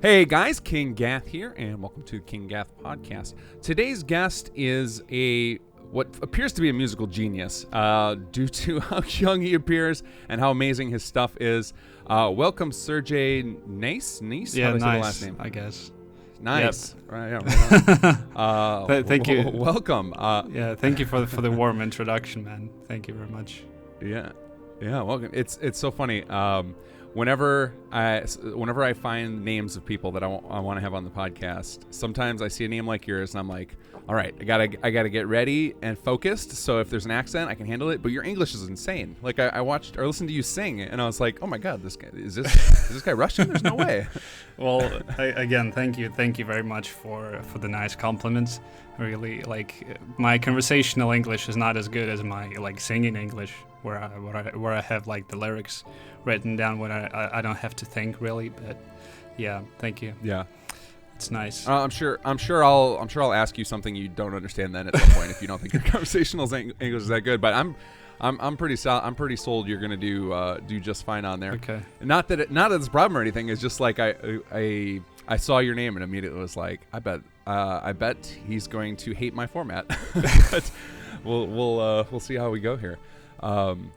Hey guys, kinggath here, and welcome to kinggath Podcast. Today's guest is what appears to be a musical genius due to how young he appears and how amazing his stuff is. Welcome, Sergey Neiss. Yeah, how do I say the nice, last name? I guess. Nice. Yep. Right, yeah, right Thank you. Welcome. Yeah, thank you for the warm introduction, man. Thank you very much. Yeah, welcome. It's so funny. Whenever I find names of people that I want to have on the podcast, sometimes I see a name like yours and I'm like, all right, I gotta get ready and focused. So if there's an accent, I can handle it. But your English is insane. Like I watched or listened to you sing, and I was like, oh my god, this guy is this guy Russian? There's no way. Well, again, thank you very much for the nice compliments. Really, my conversational English is not as good as my singing English, where I have the lyrics written down when I don't have to think really. But yeah, thank you. Yeah, it's nice. I'm sure I'll ask you something you don't understand then at some point if you don't think your conversational English is that good. But I'm pretty sold you're gonna do just fine on there. Okay. Not that it's a problem or anything. It's just like I saw your name and immediately was like, I bet he's going to hate my format. But we'll see how we go here.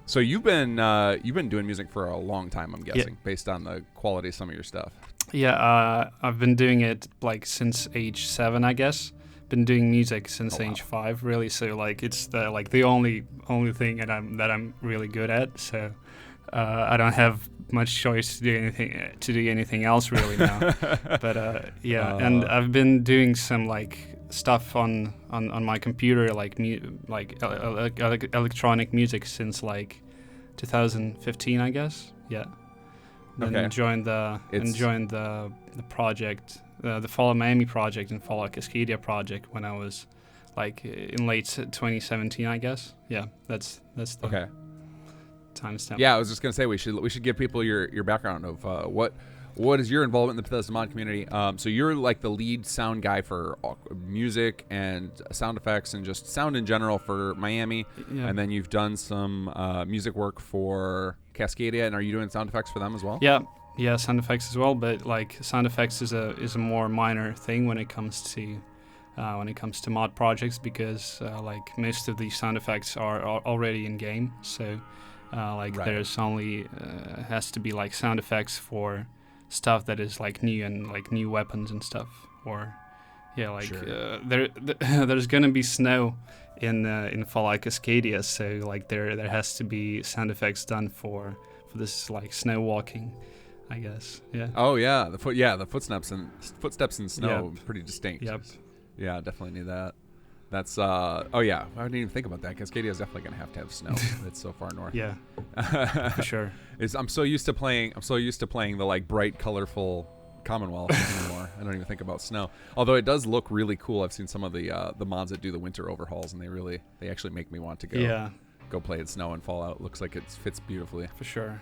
So you've been doing music for a long time, I'm guessing, based on the quality of some of your stuff. Yeah, I've been doing it since age 7, I guess. Been doing music since age 5, really. So it's the only thing that I'm really good at. So I don't have much choice to do anything else really now. But and I've been doing some stuff on my computer, electronic music since 2015, I guess. Yeah. Then joined the project, the Fallout Miami project and Fallout Cascadia project when I was in late 2017, I guess. Yeah, that's the timestamp. Yeah, I was just gonna say we should give people your background of what is your involvement in the Bethesda mod community. So you're the lead sound guy for music and sound effects and just sound in general for Miami, and then you've done some music work for Cascadia. And are you doing sound effects for them as well? Yeah, sound effects as well. But sound effects is a more minor thing when it comes to mod projects, because most of these sound effects are already in game. So there's only has to be sound effects for stuff that is new and new weapons and stuff, or there's gonna be snow in Fallout Cascadia, so there has to be sound effects done for this snow walking, I guess. Yeah. Oh yeah, the footsteps in snow, pretty distinct. Yep. Yeah, definitely need that. That's I didn't even think about that. Cascadia is definitely gonna have to have snow. It's so far north. Yeah, for sure. I'm so used to playing the bright, colorful Commonwealth anymore. I don't even think about snow. Although it does look really cool. I've seen some of the mods that do the winter overhauls, and they actually make me want to go play in snow and Fallout. It looks like it fits beautifully. For sure.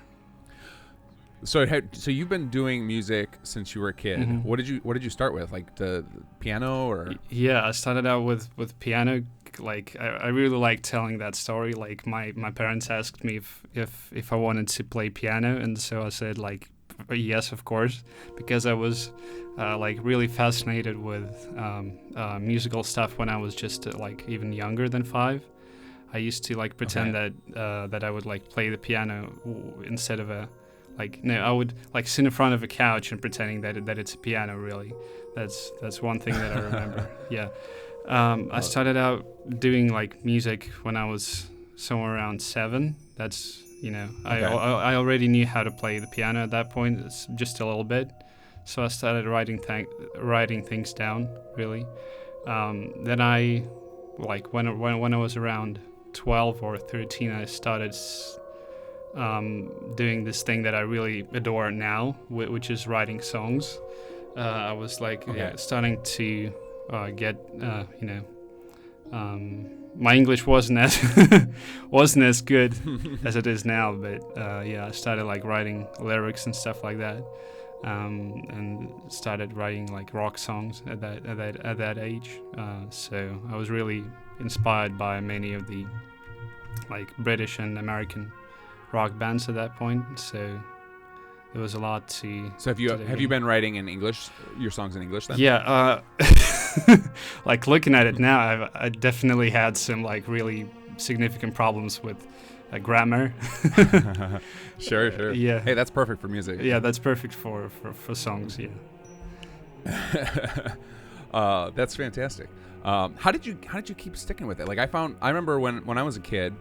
So you've been doing music since you were a kid. Mm-hmm. What did you start with? The piano or? Yeah, I started out with piano. I really like telling that story. My parents asked me if I wanted to play piano, and so I said yes, of course, because I was really fascinated with musical stuff when I was just even younger than 5. I used to pretend that I would play the piano instead of a I would sit in front of a couch and pretending that it's a piano. Really, that's one thing that I remember. Yeah, I started out doing music when I was somewhere around 7. That's I already knew how to play the piano at that point. It's just a little bit, so I started writing things down. Really, then I when I was around 12 or 13, I started doing this thing that I really adore now, which is writing songs. I was starting to get my English wasn't as good as it is now, but I started writing lyrics and stuff like that, and started writing rock songs at that age. So I was really inspired by many of the British and American rock bands at that point. So there was a lot to. So have you been writing in English, your songs in English then? Yeah, like looking at it now, I definitely had some like really significant problems with grammar. Sure. Yeah. Hey, that's perfect for music. Yeah, that's perfect for songs. Yeah. That's fantastic. How did you keep sticking with it? Like I remember when I was a kid,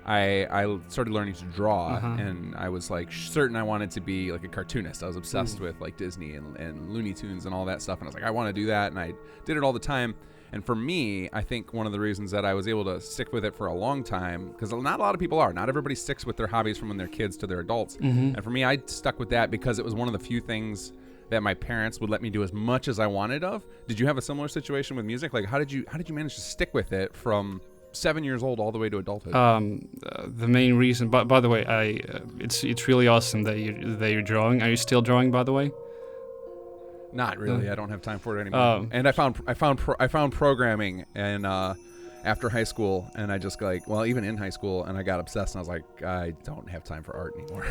I started learning to draw, and I was like certain I wanted to be like a cartoonist. I was obsessed with like Disney and Looney Tunes and all that stuff, and I was like, I want to do that, and I did it all the time. And for me, I think one of the reasons that I was able to stick with it for a long time, because not a lot of people are. Not everybody sticks with their hobbies from when they're kids to their adults. And for me, I stuck with that because it was one of the few things that my parents would let me do as much as I wanted of. Did you have a similar situation with music? Like, how did you manage to stick with it from 7 years old all the way to adulthood? The main reason, by the way, it's really awesome that you're drawing. Are you still drawing, by the way? Not really. I don't have time for it anymore. And I found programming and after high school, and I just even in high school, and I got obsessed, and I was like, I don't have time for art anymore.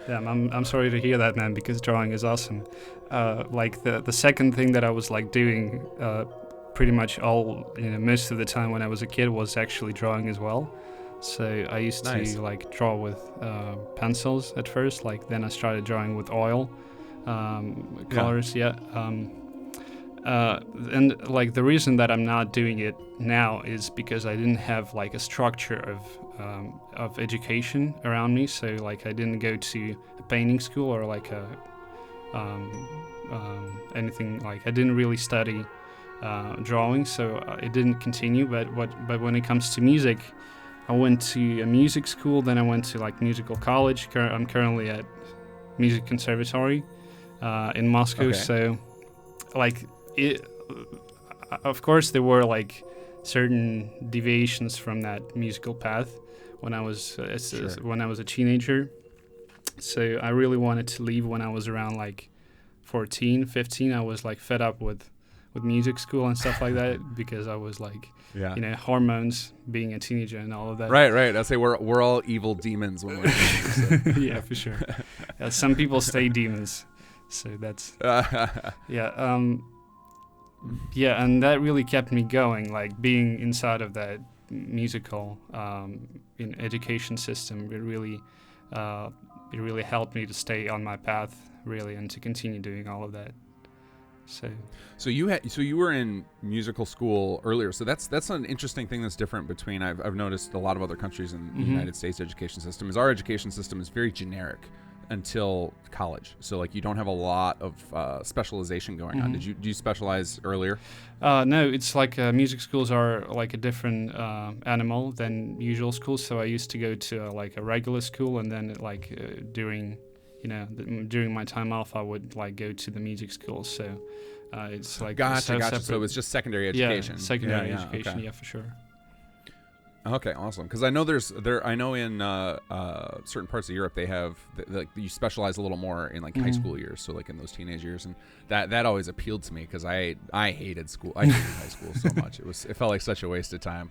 Yeah, I'm sorry to hear that, man, because drawing is awesome. Like the second thing that I was like doing pretty much most of the time when I was a kid was actually drawing as well. So I used to like draw with pencils at first, like then I started drawing with oil. Colors, and like the reason that I'm not doing it now is because I didn't have like a structure of education around me. So like I didn't go to a painting school or like anything. Like I didn't really study drawing, so it didn't continue. But when it comes to music, I went to a music school. Then I went to like musical college. I'm currently at music conservatory in Moscow. Okay. So like of course there were like certain deviations from that musical path when I was when I was a teenager. So I really wanted to leave when I was around like 14, 15. I was like fed up with music school and stuff like that because I was like hormones, being a teenager and all of that. Right. I say we're all evil demons when we're teenagers. So. Yeah, for sure. Some people stay demons. So that's and that really kept me going, like being inside of that musical education system. It really helped me to stay on my path, really, and to continue doing all of that. So you were in musical school earlier. So that's an interesting thing that's different between I've noticed a lot of other countries in the United States education system is our education system is very generic until college. So like you don't have a lot of specialization going on. Do you specialize earlier? No, it's like music schools are like a different animal than usual schools. So I used to go to like a regular school, and then like during my time off, I would like go to the music school. So it's like gotcha. So it's just secondary education. Yeah, secondary education. Okay. Yeah, for sure. Okay, awesome. Because I know I know in certain parts of Europe they have like you specialize a little more in like high school years, so like in those teenage years, and that always appealed to me because I hated school. I hated high school so much. It felt like such a waste of time.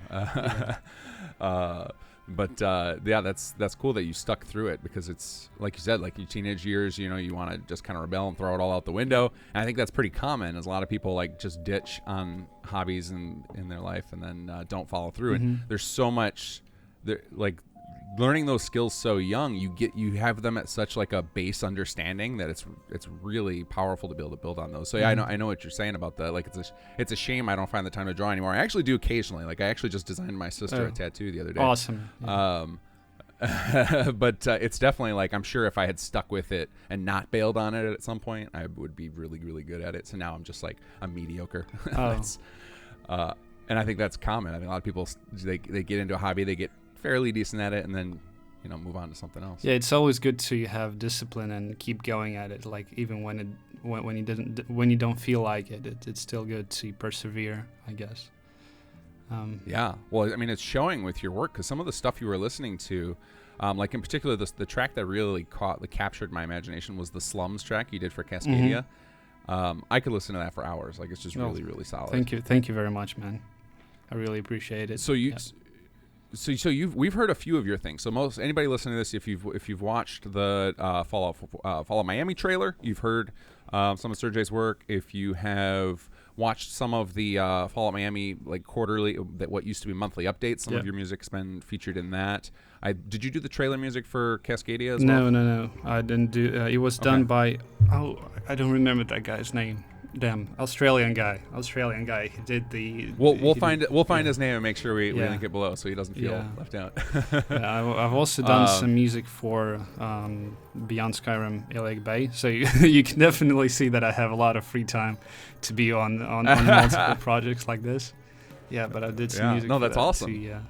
But that's cool that you stuck through it because it's like you said, like your teenage years, you want to just kind of rebel and throw it all out the window. And I think that's pretty common, as a lot of people like just ditch on hobbies in their life and then don't follow through. And there's so much, like learning those skills so young, you have them at such like a base understanding that it's really powerful to be able to build on those. So yeah, I know what you're saying about that. Like it's a shame I don't find the time to draw anymore. I actually do occasionally. Like I actually just designed my sister a tattoo the other day. Awesome. Yeah. But it's definitely like I'm sure if I had stuck with it and not bailed on it at some point, I would be really, really good at it. So now I'm just like I'm mediocre. And I think that's common. I think a lot of people they get into a hobby, they get fairly decent at it, and then move on to something else. Yeah, it's always good to have discipline and keep going at it. Like even when you don't feel like it, it's still good to persevere, I guess. Yeah, well, I mean, it's showing with your work because some of the stuff you were listening to, like in particular, the track that really captured my imagination was the Slums track you did for Cascadia. I could listen to that for hours. Like it's just really, really solid. Thank you very much, man. I really appreciate it. So So we've heard a few of your things. So most anybody listening to this, if you've watched the Fallout Miami trailer, you've heard some of Sergey's work. If you have watched some of the Fallout Miami like quarterly, that what used to be monthly updates, some of your music's been featured in that. Did you do the trailer music for Cascadia as well? No. I didn't do. It was done by. Oh, I don't remember that guy's name. Damn, Australian guy. He did the. We'll find his name and make sure we link it below so he doesn't feel left out. I've also done some music for Beyond Skyrim Illig Bay, so you can definitely see that I have a lot of free time to be on multiple projects like this. Yeah, but I did some music. No, for that's that awesome. too, yeah.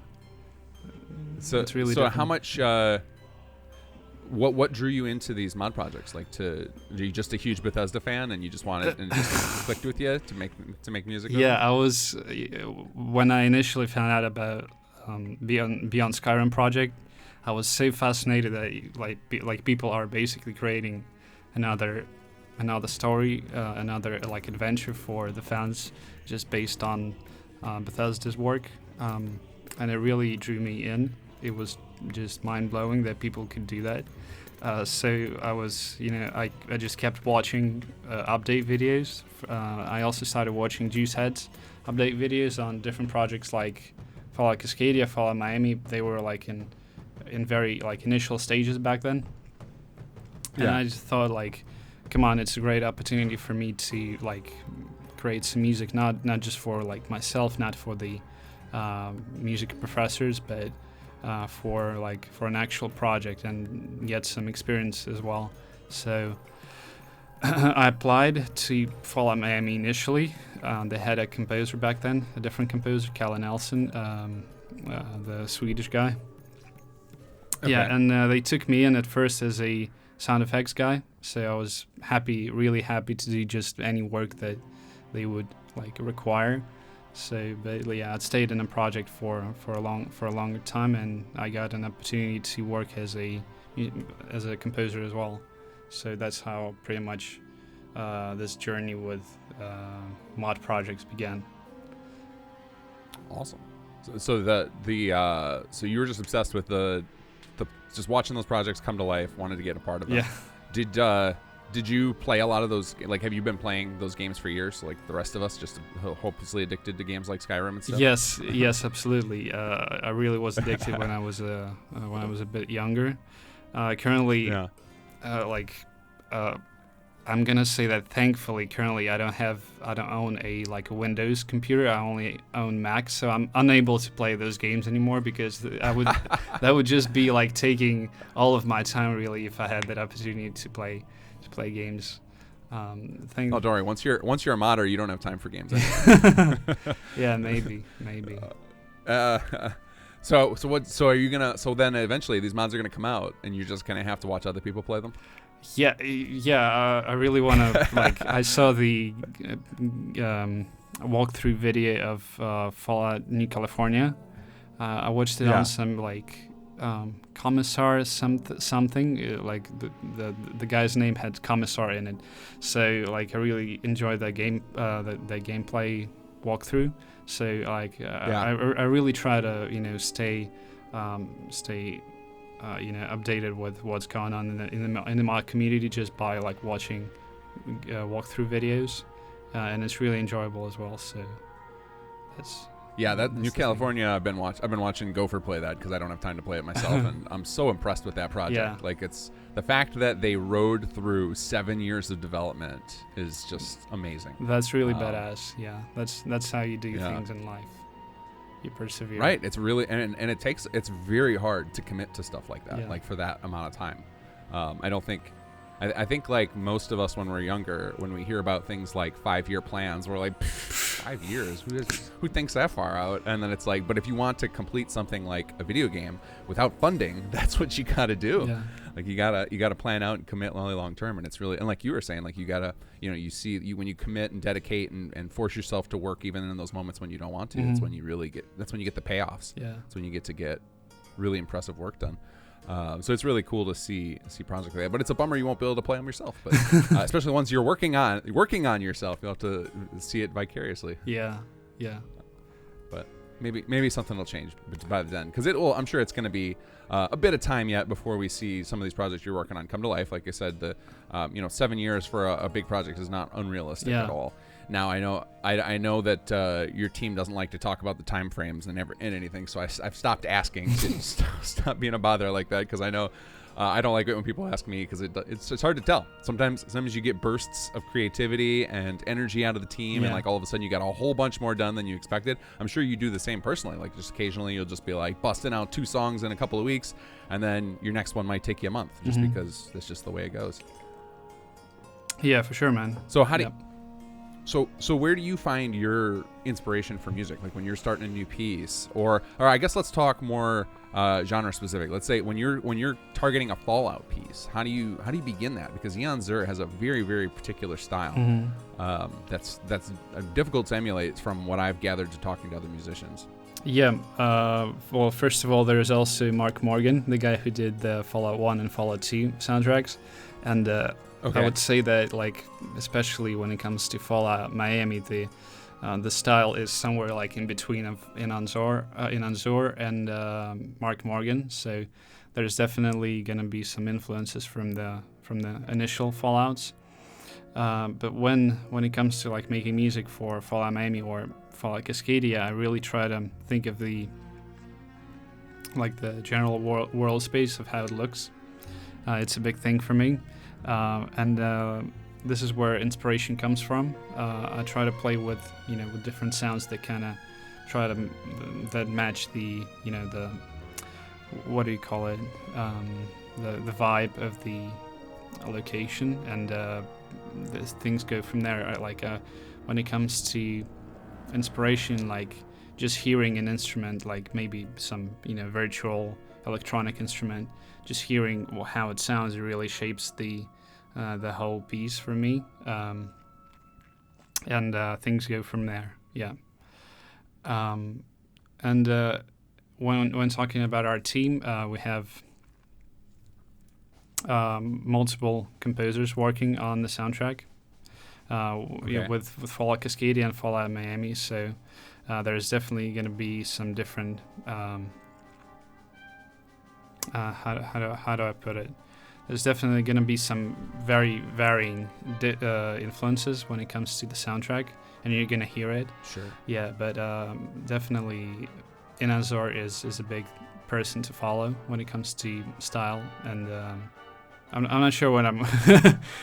So it's really so different. how much? What drew you into these mod projects? Like, are you just a huge Bethesda fan and you just wanted and it just clicked with you to make music? Yeah, I was when I initially found out about Beyond Skyrim project, I was so fascinated that like people are basically creating another story, another like adventure for the fans, just based on Bethesda's work, and it really drew me in. It was just mind-blowing that people could do that. So I was, I just kept watching update videos. I also started watching Juicehead's update videos on different projects like Fallout Cascadia, Fallout Miami. They were like in very like initial stages back then. And I just thought like, come on, it's a great opportunity for me to like create some music, not just for like myself, not for the music professors, but for an actual project and get some experience as well. So I applied to Fallout Miami initially. They had a composer back then, a different composer, Kalle Nelson, the Swedish guy. Okay. Yeah, and they took me in at first as a sound effects guy. So I was really happy to do just any work that they would like require. So, but yeah, I stayed in a project for a longer time, and I got an opportunity to work as a composer as well. So that's how pretty much this journey with mod projects began. Awesome. So so you were just obsessed with the just watching those projects come to life, wanted to get a part of them. Yeah. Did you play a lot of those? Like, have you been playing those games for years, like the rest of us, just hopelessly addicted to games like Skyrim and stuff? Yes, absolutely. I really was addicted when I was a bit younger. Currently, I'm gonna say that thankfully, currently I don't own a Windows computer. I only own Mac, so I'm unable to play those games anymore because that would just be like taking all of my time really if I had that opportunity to play games. Don't worry. Once you're a modder, you don't have time for games. Yeah, maybe. So are you gonna? So then eventually these mods are gonna come out, and you're just gonna have to watch other people play them. Yeah. I really want to. I saw the walkthrough video of Fallout New California. I watched it on some Commissar something the guy's name had Commissar in it, so I really enjoyed that game, the gameplay walkthrough. So I really try to stay updated with what's going on in the mod community just by watching walkthrough videos, and it's really enjoyable as well. So that's. Yeah, that New California, I've been watching Gopher play that because I don't have time to play it myself, and I'm so impressed with that project. Yeah. It's the fact that they rode through 7 years of development is just amazing. That's really badass. Yeah, that's how you do things in life. You persevere. Right. It's really and it's very hard to commit to stuff like that, for that amount of time. I think like most of us when we're younger, when we hear about things like 5-year plans, we're like, 5 years? Who thinks that far out? And then it's like, but if you want to complete something like a video game without funding, that's what you got to do. Yeah. Like you gotta plan out and commit really long term. And it's really, and like you were saying, like you gotta, when you commit and dedicate and force yourself to work even in those moments when you don't want to, that's when you get the payoffs. Yeah. That's when you get to get really impressive work done. So it's really cool to see projects like that, but it's a bummer you won't be able to play them yourself. But especially once you're working on yourself, you'll have to see it vicariously. Yeah. maybe something will change by then, because I'm sure it's going to be a bit of time yet before we see some of these projects you're working on come to life. Like I said, the 7 years for a big project is not unrealistic at all. Now I know that your team doesn't like to talk about the time frames and anything, so I've stopped asking to stop being a bother like that, because I know I don't like it when people ask me, because it's hard to tell. Sometimes you get bursts of creativity and energy out of the team, and like all of a sudden you got a whole bunch more done than you expected. I'm sure you do the same personally. Like just occasionally you'll just be like busting out 2 songs in a couple of weeks, and then your next one might take you a month, just because that's just the way it goes. Yeah, for sure, man. So how do you, So where do you find your inspiration for music? Like when you're starting a new piece, or I guess let's talk more genre specific. Let's say when you're targeting a Fallout piece, how do you begin that? Because Ian Zur has a very, very particular style that's difficult to emulate from what I've gathered to talking to other musicians. Yeah. Well, first of all, there's also Mark Morgan, the guy who did the Fallout 1 and Fallout 2 soundtracks, and I would say that, like, especially when it comes to Fallout Miami, the style is somewhere like in between of Ian Zur and Mark Morgan. So there's definitely gonna be some influences from the initial Fallouts. But when it comes to like making music for Fallout Miami or Fallout Cascadia, I really try to think of the general world space of how it looks. It's a big thing for me. And this is where inspiration comes from. I try to play with different sounds that kind of try to that match the what do you call it, the vibe of the location, and things go from there. When it comes to inspiration, like just hearing an instrument, like maybe some virtual electronic instrument, just hearing how it sounds, it really shapes the whole piece for me, and things go from there. Yeah. And when talking about our team, we have multiple composers working on the soundtrack. With Fallout Cascadia and Fallout Miami. So there's definitely going to be some different. How do I put it? There's definitely going to be some very varying influences when it comes to the soundtrack, and you're going to hear it. Sure. Yeah, but definitely Ian Zur is a big person to follow when it comes to style, and I'm not sure what I'm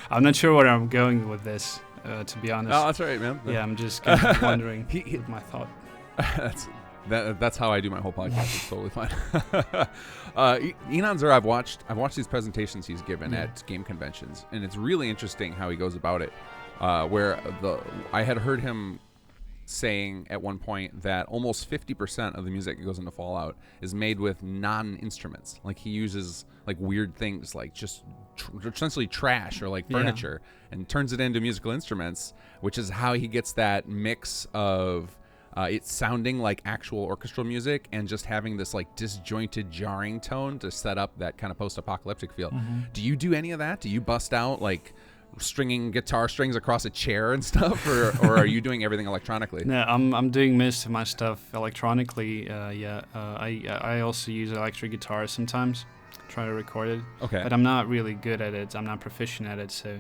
I'm not sure where I'm going with this, to be honest. Oh, that's all right, man. Yeah, I'm just kind of wondering with my thought. That's how I do my whole podcast. It's totally fine. Ian Zur, I've watched these presentations he's given at game conventions, and it's really interesting how he goes about it. Where I had heard him saying at one point that almost 50% of the music that goes into Fallout is made with non-instruments. Like he uses like weird things, like just essentially trash or like furniture, and turns it into musical instruments, which is how he gets that mix of it sounding like actual orchestral music and just having this like disjointed, jarring tone to set up that kind of post-apocalyptic feel. Do you do any of that? Do you bust out like stringing guitar strings across a chair and stuff, or are you doing everything electronically? No, I'm doing most of my stuff electronically. I also use electric guitar sometimes, try to record it. Okay. But I'm not really good at it. I'm not proficient at it. So,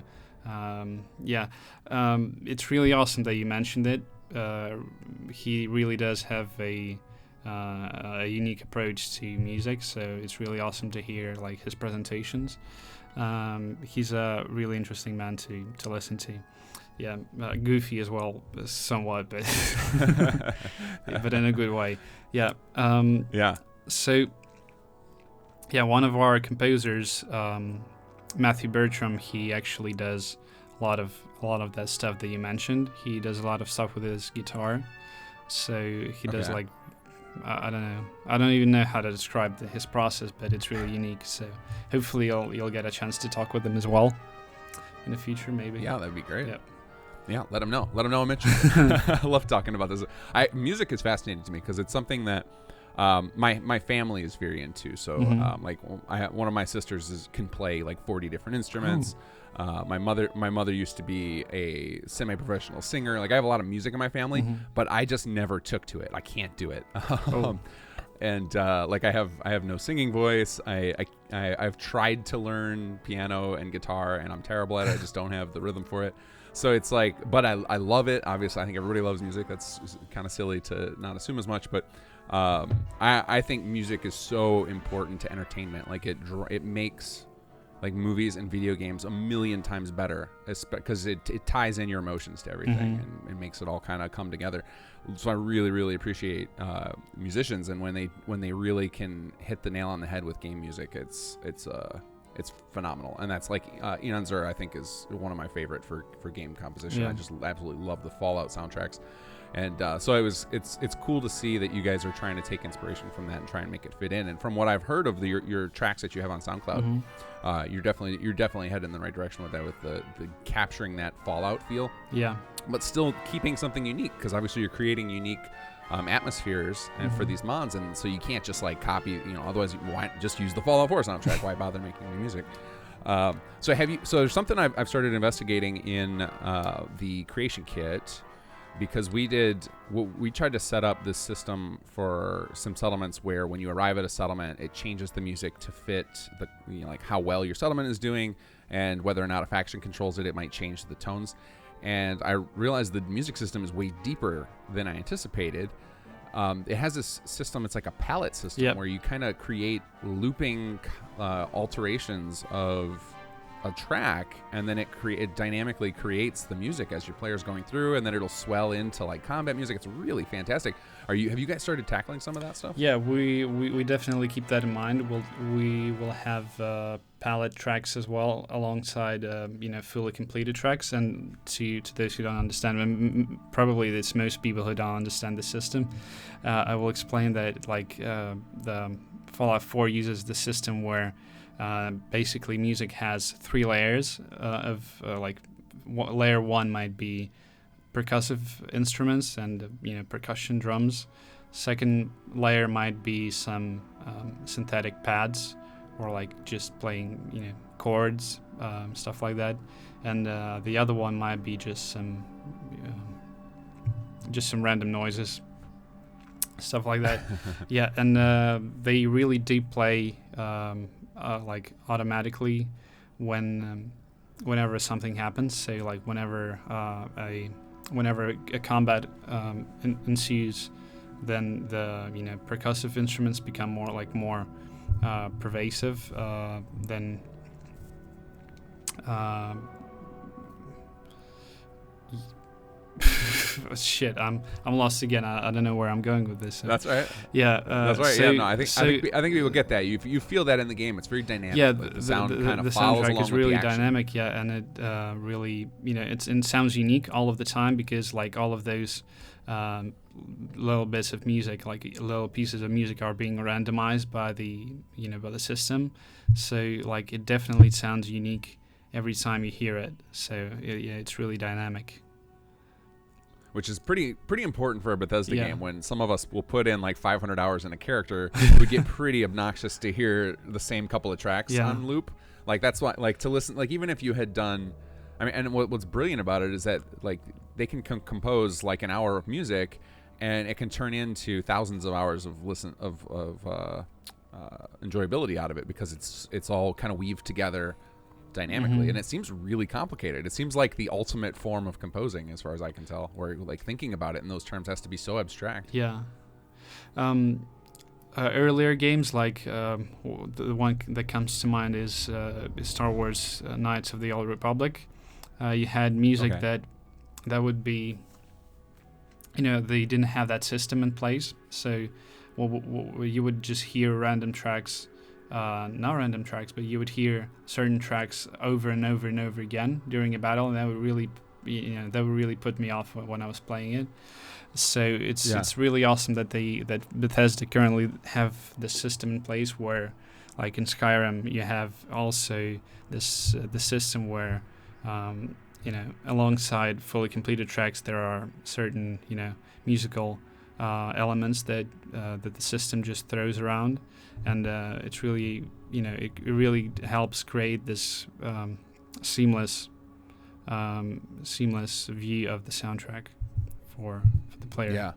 it's really awesome that you mentioned it. He really does have a unique approach to music, so it's really awesome to hear like his presentations. He's a really interesting man to listen to. Yeah, goofy as well, somewhat, but but in a good way. Yeah. So, one of our composers, Matthew Bertram, he actually does a lot of that stuff that you mentioned. He does a lot of stuff with his guitar. So he does like, I don't know. I don't even know how to describe his process, but it's really unique. So hopefully you'll get a chance to talk with him as well in the future, maybe. Yeah, that'd be great. Yep. Yeah, let him know. Let him know I mentioned it. I love talking about this. Music is fascinating to me because it's something that My family is very into. So like one of my sisters can play like 40 different instruments. My mother used to be a semi-professional singer. Like I have a lot of music in my family, but I just never took to it. I can't do it. And like I have no singing voice. I've tried to learn piano and guitar, and I'm terrible at it. I just don't have the rhythm for it. So it's like, but I love it. Obviously, I think everybody loves music. That's kind of silly to not assume as much, but I think music is so important to entertainment. Like it makes like movies and video games a million times better, because it ties in your emotions to everything and it makes it all kind of come together. So I really, really appreciate musicians, and when they really can hit the nail on the head with game music, it's phenomenal. And that's like Ian Zur, I think, is one of my favorite for game composition. Yeah. I just absolutely love the Fallout soundtracks. And so it's cool to see that you guys are trying to take inspiration from that and try and make it fit in. And from what I've heard of your tracks that you have on SoundCloud, you're definitely heading in the right direction with that, with the capturing that Fallout feel. Yeah. But still keeping something unique, because obviously you're creating unique atmospheres and for these mods, and so you can't just like copy, otherwise why just use the Fallout 4 soundtrack? Why bother making new music? So there's something I've started investigating in the creation kit, because we tried to set up this system for some settlements where when you arrive at a settlement, it changes the music to fit the like how well your settlement is doing, and whether or not a faction controls it, it might change the tones. And I realized the music system is way deeper than I anticipated. It has this system, it's like a palette system where you kind of create looping alterations of a track, and then it dynamically creates the music as your player's going through, and then it'll swell into like combat music. It's really fantastic. Have you guys started tackling some of that stuff? Yeah, we definitely keep that in mind. We will have palette tracks as well alongside fully completed tracks. And to those who don't understand, probably it's most people who don't understand the system, I will explain that like the Fallout 4 uses the system where basically music has 3 layers layer 1 might be percussive instruments and percussion drums. Second layer might be some synthetic pads, or like just playing chords, stuff like that. And the other one might be just some random noises, stuff like that. Yeah, and they really do play like automatically whenever something happens. Say like whenever a combat ensues, then the percussive instruments become more pervasive. Then shit, I'm lost again. I don't know where I'm going with this. That's right. Yeah, that's right. So, yeah, no, I think people get that. You feel that in the game. It's very dynamic. Yeah, the sound kind of the follows soundtrack along is with really the action. dynamic. Yeah, and it really it sounds unique all of the time, because like all of those little bits of music, like little pieces of music, are being randomized by the system. So like it definitely sounds unique every time you hear it. So yeah, it's really dynamic. Which is pretty important for a Bethesda game. When some of us will put in like 500 hours in a character, we get pretty obnoxious to hear the same couple of tracks on loop. Like that's why, like to listen, like even if you had done, I mean, and what's brilliant about it is that like they can compose like an hour of music, and it can turn into thousands of hours of enjoyability out of it, because it's all kind of weaved together dynamically, and it seems really complicated. It seems like the ultimate form of composing, as far as I can tell, where like thinking about it in those terms has to be so abstract. Yeah. Earlier games, like the one that comes to mind is Star Wars Knights of the Old Republic. You had music that would be, they didn't have that system in place, so you would just hear random tracks. Not random tracks, but you would hear certain tracks over and over and over again during a battle, and that would really put me off when I was playing it. So it's really awesome that Bethesda currently have this system in place where, like in Skyrim, you have also the system where alongside fully completed tracks there are certain musical elements that the system just throws around, and it's really, it really helps create this seamless view of the soundtrack for the player.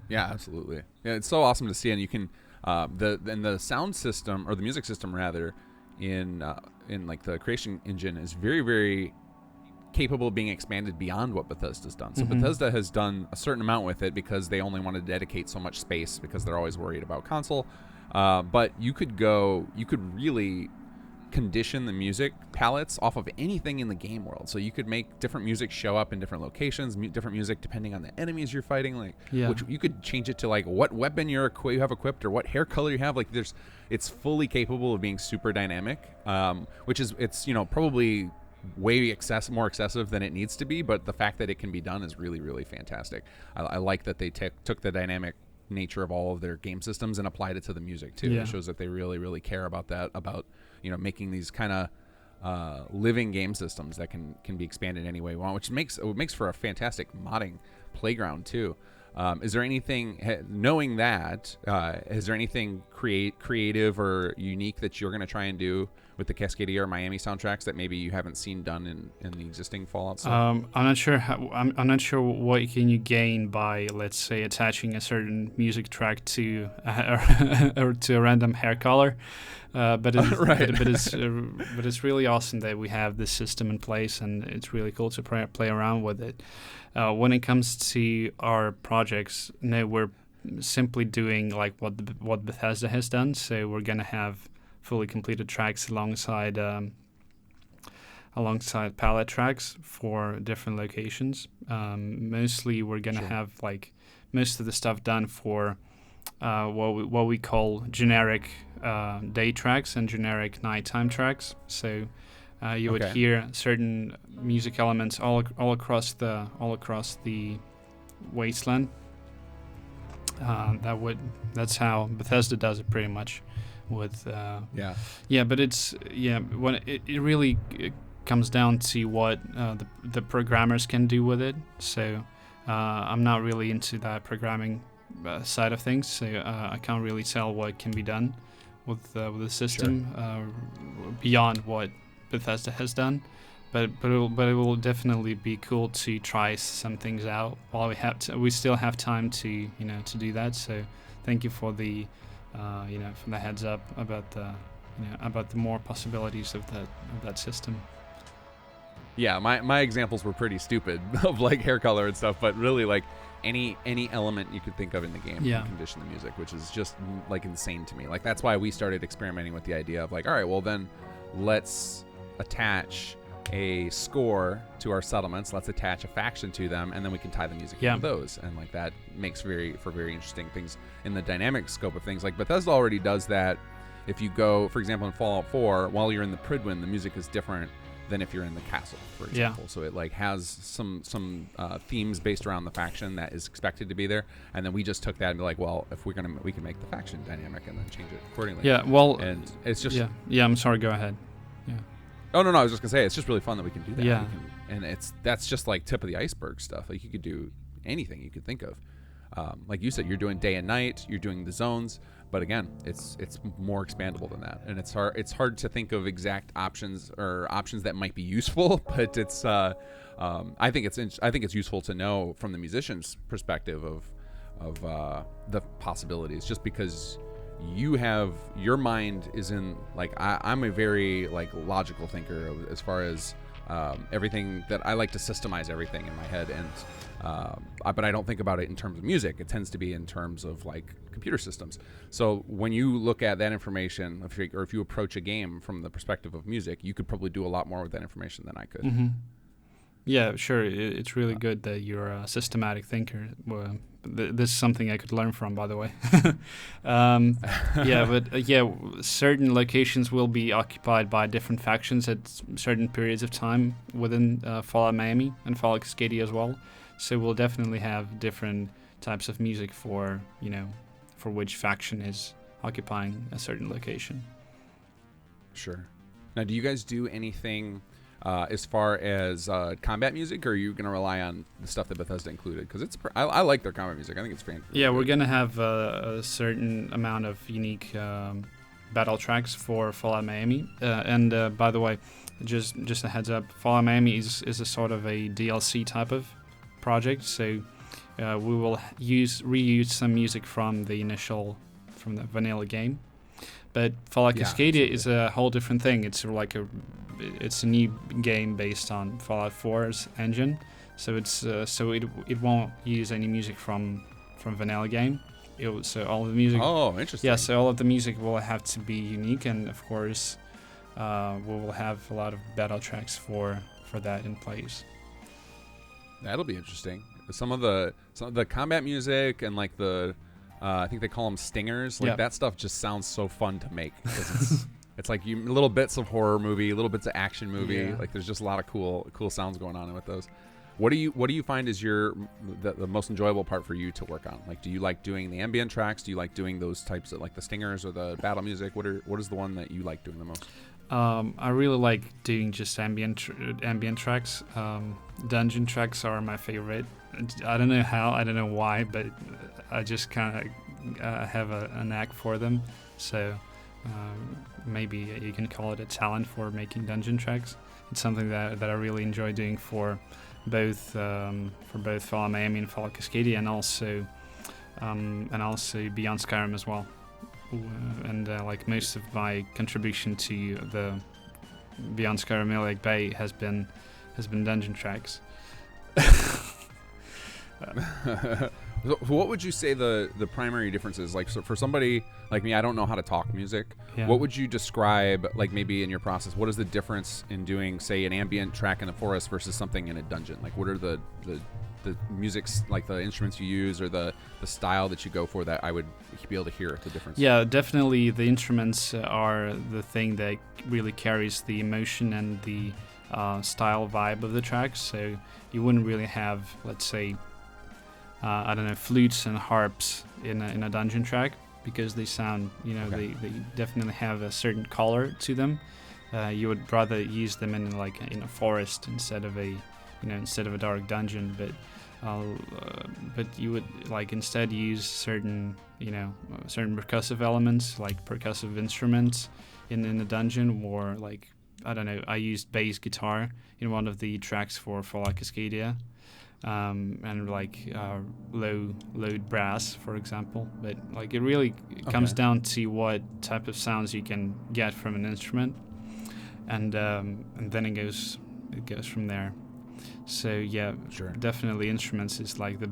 Yeah, absolutely. Yeah, it's so awesome to see, and you can the sound system, or the music system rather, in like the creation engine is very, very capable of being expanded beyond what Bethesda's done. So Bethesda has done a certain amount with it because they only want to dedicate so much space because they're always worried about console. But you could really condition the music palettes off of anything in the game world. So you could make different music show up in different locations, different music depending on the enemies you're fighting. Which you could change it to like what weapon you have equipped or what hair color you have. Like it's fully capable of being super dynamic, which is probably way more excessive than it needs to be. But the fact that it can be done is really, really fantastic. I like that they took the dynamic nature of all of their game systems and applied it to the music too. It shows that they really, really care about that, about making these kind of living game systems that can be expanded any way we want, which makes for a fantastic modding playground too. Is there anything, knowing that, is there anything creative or unique that you're going to try and do with the Cascadia or Miami soundtracks that maybe you haven't seen done in the existing Fallout stuff? I'm not sure. I'm not sure what can you gain by, let's say, attaching a certain music track to or to a random hair color. But it's really awesome that we have this system in place, and it's really cool to play around with it. When it comes to our projects, we're simply doing like what Bethesda has done. So we're gonna have fully completed tracks alongside palette tracks for different locations. Mostly, we're gonna have like most of the stuff done for what we call generic day tracks and generic nighttime tracks. So you would hear certain music elements all across the wasteland. That's how Bethesda does it pretty much. With but it's when it really comes down to what the programmers can do with it. So I'm not really into that programming side of things, so I can't really tell what can be done with the system beyond what Bethesda has done. But it will definitely be cool to try some things out while we still have time to do that. So thank you for the from the heads up about the more possibilities of that system. Yeah, my examples were pretty stupid of like hair color and stuff, but really like any element you could think of in the game can condition the music, which is just like insane to me. Like that's why we started experimenting with the idea of like, all right, well then let's attach a score to our settlements, let's attach a faction to them, and then we can tie the music into those, and like that makes very interesting things in the dynamic scope of things. Like Bethesda already does that. If you go, for example, in Fallout 4, while you're in the Prydwen, the music is different than if you're in the castle, for example. So it like has some themes based around the faction that is expected to be there, and then we just took that and be like, well, if we can make the faction dynamic and then change it accordingly. And it's just I'm sorry, go ahead. Oh no, I was just gonna say it's just really fun that we can do that. That's just like tip of the iceberg stuff. Like you could do anything you could think of. Like you said, you're doing day and night, you're doing the zones, but again, it's more expandable than that, and it's hard to think of exact options or options that might be useful, but it's I think it's useful to know from the musician's perspective of the possibilities, just because you have your mind is in like I'm a very like logical thinker as far as everything that I like to systemize everything in my head, and but I don't think about it in terms of music. It tends to be in terms of like computer systems. So when you look at that information, if you approach a game from the perspective of music, you could probably do a lot more with that information than I could. Mm-hmm. Yeah, sure. It's really good that you're a systematic thinker. Well, this is something I could learn from, by the way. Certain locations will be occupied by different factions at certain periods of time within Fallout Miami and Fallout Cascadia as well. So we'll definitely have different types of music for which faction is occupying a certain location. Sure. Now, do you guys do anything as far as combat music, or are you going to rely on the stuff that Bethesda included? Because I like their combat music. I think it's fantastic. Yeah, we're gonna have a certain amount of unique battle tracks for Fallout Miami. And by the way, just a heads up, Fallout Miami is a sort of a DLC type of project. So we will reuse some music from the vanilla game. But Fallout Cascadia is a whole different thing. It's a new game based on Fallout 4's engine. So it won't use any music from vanilla game. So all of the music. Oh, interesting. Yeah, so all of the music will have to be unique, and of course, we will have a lot of battle tracks for that in place. That'll be interesting. Some of the combat music and like the I think they call them stingers. Like that stuff just sounds so fun to make. It's like little bits of horror movie, little bits of action movie. Yeah. Like there's just a lot of cool sounds going on with those. What do you find is the most enjoyable part for you to work on? Like, do you like doing the ambient tracks? Do you like doing those types of like the stingers or the battle music? What is the one that you like doing the most? I really like doing just ambient tracks. Dungeon tracks are my favorite. I don't know how, I don't know why, but I just kind of have a knack for them. So maybe you can call it a talent for making dungeon tracks. It's something that I really enjoy doing for both Fallout Miami and Fallout Cascadia, and also Beyond Skyrim as well. And like most of my contribution to the Beyond Skyrim Lake Bay has been dungeon tracks. What would you say the primary difference is? Like, so for somebody like me, I don't know how to talk music. Yeah. What would you describe, like maybe in your process, what is the difference in doing, say, an ambient track in the forest versus something in a dungeon? Like, what are the music's, like the instruments you use or the style that you go for that I would be able to hear the difference? Yeah, definitely the instruments are the thing that really carries the emotion and the style vibe of the tracks. So you wouldn't really have, let's say, I don't know, flutes and harps in a dungeon track, because they sound, they definitely have a certain color to them. You would rather use them in a forest instead of a dark dungeon, but you would instead use certain percussive elements, like percussive instruments in the dungeon, or I don't know, I used bass guitar in one of the tracks for Fallout Cascadia. And low brass, for example, but it really comes down to what type of sounds you can get from an instrument, and then it goes from there. So yeah, sure, definitely instruments is the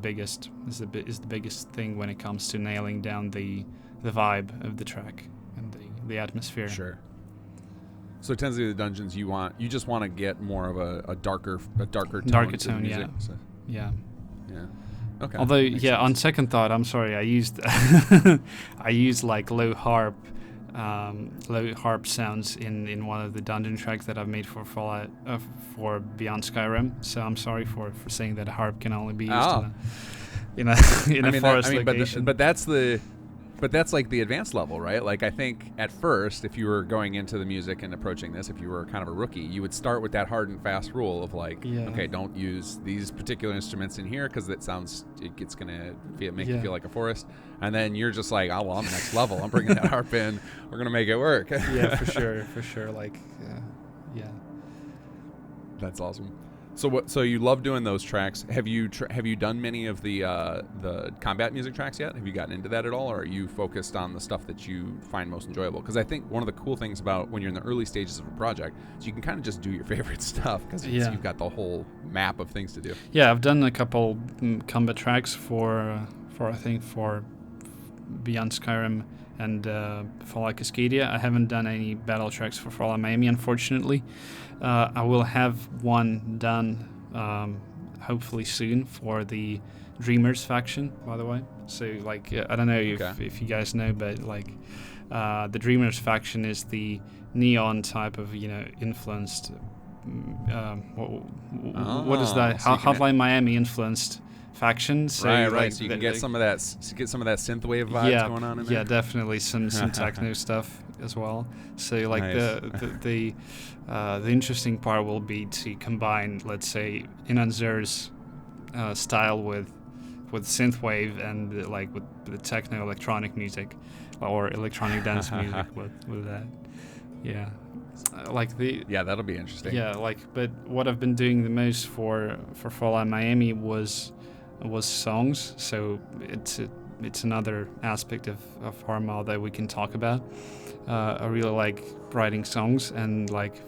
biggest thing when it comes to nailing down the vibe of the track and the atmosphere. Sure. So it tends to be the dungeons you just want to get more of a darker tone to the music. Yeah. So. Yeah. Okay. Although, on second thought, I'm sorry, I used low harp sounds in one of the dungeon tracks that I've made for Fallout for Beyond Skyrim. So I'm sorry for saying that a harp can only be used in a forest location. But that's like the advanced level, right? Like, I think at first, if you were going into the music and approaching this, if you were kind of a rookie, you would start with that hard and fast rule of okay, don't use these particular instruments in here because it's going to make you feel like a forest. And then you're just like, oh, well, I'm next level. I'm bringing that harp in. We're going to make it work. Yeah, for sure. Yeah. That's awesome. So you love doing those tracks. Have you done many of the combat music tracks yet? Have you gotten into that at all, or are you focused on the stuff that you find most enjoyable? Because I think one of the cool things about when you're in the early stages of a project is you can kind of just do your favorite stuff because you've got the whole map of things to do. Yeah, I've done a couple combat tracks for Beyond Skyrim and Fallout Cascadia. I haven't done any battle tracks for Fallout Miami, unfortunately. I will have one done hopefully soon for the Dreamers faction, by the way. So I don't know if you guys know, but the Dreamers faction is the neon type of influenced what is that? So Hotline Miami influenced faction. So right. So you can get some of that synthwave vibes going on in there. Yeah, definitely some techno stuff as well. So like Nice. the interesting part will be to combine, let's say, Inanzer's style with synthwave and like with the techno electronic music or electronic dance music with that. Yeah, like the Yeah, that'll be interesting. yeah, like, but what I've been doing the most for Fallout Miami was songs. So it's another aspect of Harmal that we can talk about. I really like writing songs, and like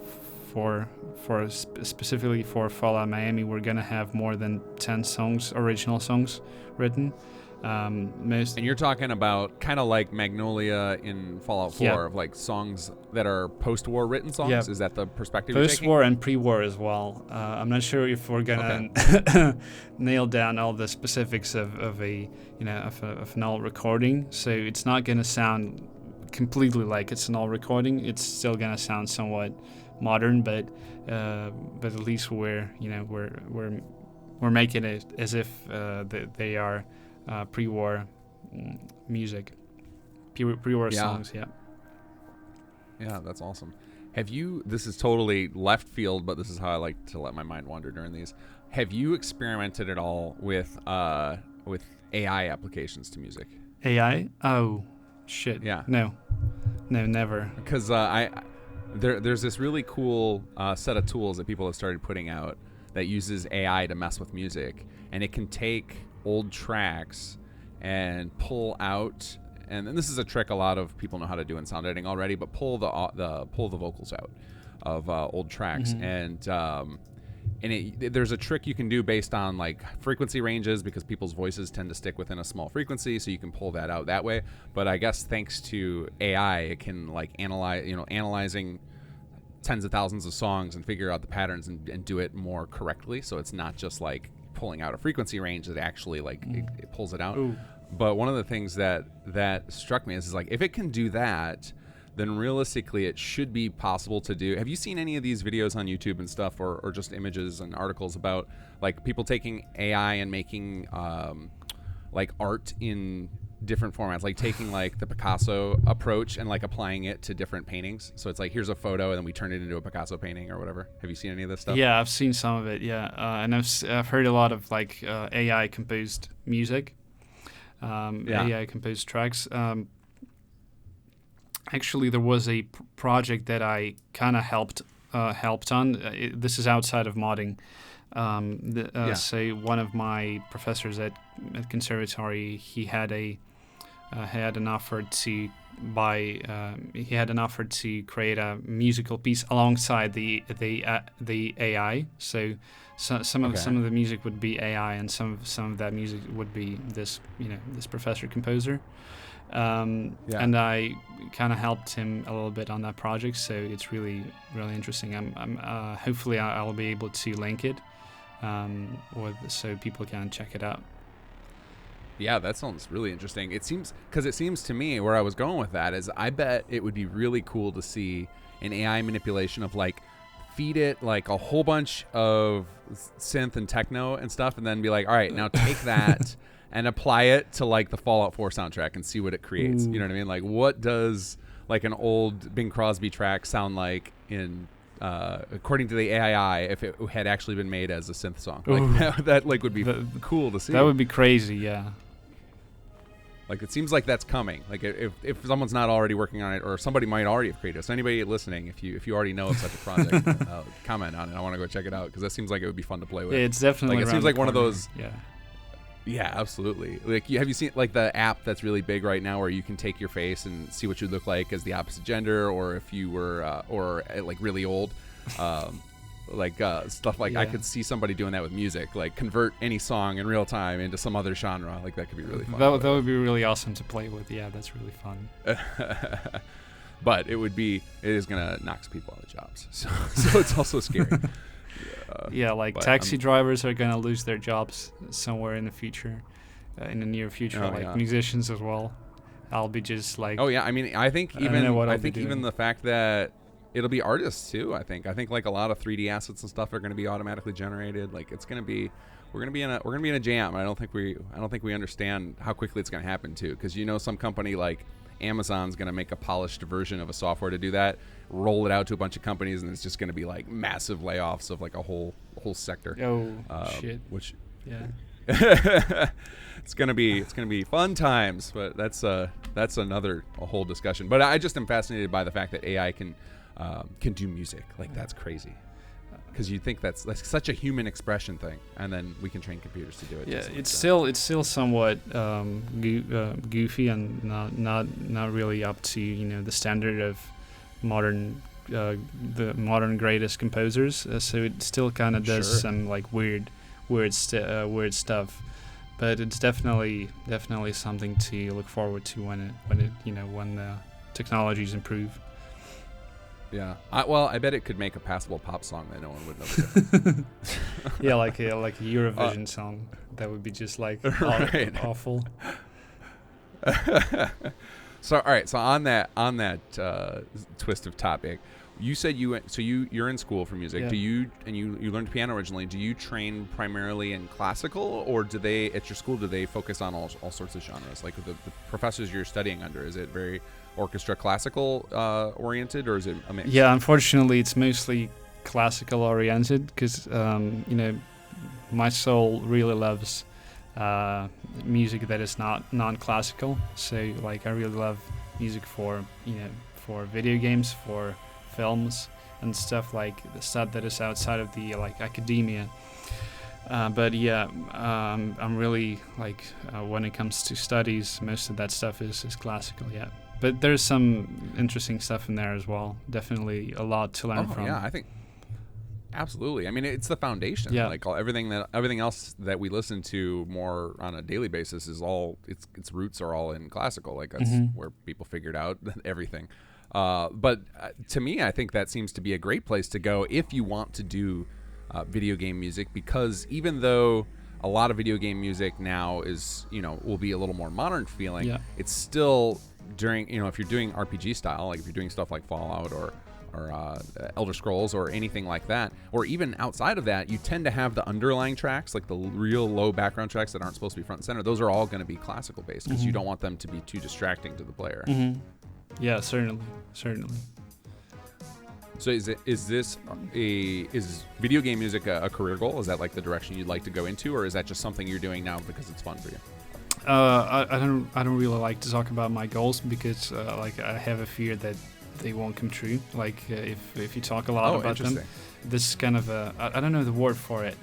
specifically for Fallout Miami, we're gonna have more than 10 songs, original songs, written. Most And you're talking about kind of like Magnolia in Fallout 4, Yeah. of like songs that are post-war written songs. Yeah. Is that the perspective you're taking? post-war and pre-war as well. I'm not sure if we're gonna nail down all the specifics of an old recording. So it's not gonna sound completely like it's an old recording. It's still gonna sound somewhat modern, but at least we're making it as if they are pre-war music, pre-war songs. Yeah. Yeah, that's awesome. Have you, this is totally left field, but this is how I like to let my mind wander during these. Have you experimented at all with AI applications to music? AI? Oh, shit. Yeah. No, never. Because there's this really cool set of tools that people have started putting out that uses AI to mess with music, and it can take old tracks and pull out, and this is a trick a lot of people know how to do in sound editing already, but pull the vocals out of old tracks. Mm-hmm. And there's a trick you can do based on like frequency ranges, because people's voices tend to stick within a small frequency, so you can pull that out that way. But I guess thanks to AI, it can like analyzing tens of thousands of songs and figure out the patterns and do it more correctly. So it's not just like pulling out a frequency range, that actually like it pulls it out. Ooh. But one of the things that struck me is like, if it can do that, then realistically it should be possible to do. Have you seen any of these videos on YouTube and stuff, or just images and articles about like people taking AI and making like art in different formats, like taking like the Picasso approach and like applying it to different paintings? So it's like, here's a photo and then we turn it into a Picasso painting or whatever. Have you seen any of this stuff? Yeah, I've seen some of it. Yeah, and I've heard a lot of like AI composed music, AI composed tracks. Actually, there was a project that I kind of helped on. This is outside of modding. Say one of my professors at conservatory, he had an offer to create a musical piece alongside the AI. So some of the music would be AI, and some of that music would be this professor composer. And I kind of helped him a little bit on that project, so it's really, really interesting. I'm hopefully I'll be able to link it so people can check it out. Yeah, that sounds really interesting. It seems to me, where I was going with that is, I bet it would be really cool to see an AI manipulation of like, feed it like a whole bunch of synth and techno and stuff, and then be like, all right, now take that and apply it to like the Fallout 4 soundtrack and see what it creates. Ooh. You know what I mean? Like, what does like an old Bing Crosby track sound like in according to the AI if it had actually been made as a synth song? Like, that like would be cool to see. That would be crazy, yeah. Like, it seems like that's coming. Like, if someone's not already working on it, or somebody might already have created it. So anybody listening, if you already know of such a project, comment on it. I want to go check it out, because that seems like it would be fun to play with. Yeah, it's definitely like, it seems like one of those. Yeah. Yeah, absolutely. Like, have you seen like the app that's really big right now, where you can take your face and see what you look like as the opposite gender, or if you were or like really old, stuff like I could see somebody doing that with music, like convert any song in real time into some other genre. Like, that could be really fun. That would be really awesome to play with. Yeah, that's really fun. But it is gonna knock people out of jobs. So it's also scary. Taxi drivers are gonna lose their jobs somewhere in the future, in the near future. Musicians as well. I'll be just like. Oh yeah, I mean, I think even the fact that it'll be artists too. I think like a lot of 3D assets and stuff are going to be automatically generated. Like, it's going to be, we're going to be in a jam. I don't think we understand how quickly it's going to happen too. Because some company like Amazon's going to make a polished version of a software to do that, roll it out to a bunch of companies, and it's just going to be like massive layoffs of like a whole sector. Oh shit! Which Yeah. it's gonna be fun times, but that's a whole discussion. But I just am fascinated by the fact that AI can do music. Like that's crazy, because you think that's such a human expression thing, and then we can train computers to do it. Yeah, like it's still somewhat goofy and not really up to the standard of modern the modern greatest composers. So it still kind of does some like weird stuff. But it's definitely something to look forward to when the technologies improve. Yeah. I bet it could make a passable pop song that no one would know the difference. Yeah, like a Eurovision song that would be just like awful. So all right. So on that twist of topic, you said you're in school for music. Yeah. Do you learned piano originally? Do you train primarily in classical, or do they at your school focus on all sorts of genres? Like the professors you're studying under, is it very orchestra classical oriented, or is it a mix? Yeah, unfortunately, it's mostly classical oriented because my soul really loves music that is not non-classical. So like I really love music for video games, for films and stuff, like the stuff that is outside of the like academia. But yeah, I'm really like when it comes to studies, most of that stuff is classical. Yeah, but there's some interesting stuff in there as well. Definitely a lot to learn from. Yeah, I think absolutely. I mean, it's the foundation. Yeah. Like everything else that we listen to more on a daily basis is all its roots are all in classical. Like that's where people figured out everything. But to me, I think that seems to be a great place to go if you want to do video game music, because even though a lot of video game music now is, will be a little more modern feeling, it's still during, if you're doing RPG style, like if you're doing stuff like Fallout or Elder Scrolls or anything like that, or even outside of that, you tend to have the underlying tracks, like the real low background tracks that aren't supposed to be front and center. Those are all going to be classical based because you don't want them to be too distracting to the player. Yeah, certainly. So is video game music a career goal? Is that like the direction you'd like to go into, or is that just something you're doing now because it's fun for you? I don't really like to talk about my goals because like I have a fear that they won't come true. Like if you talk a lot about them, this is kind of I don't know the word for it.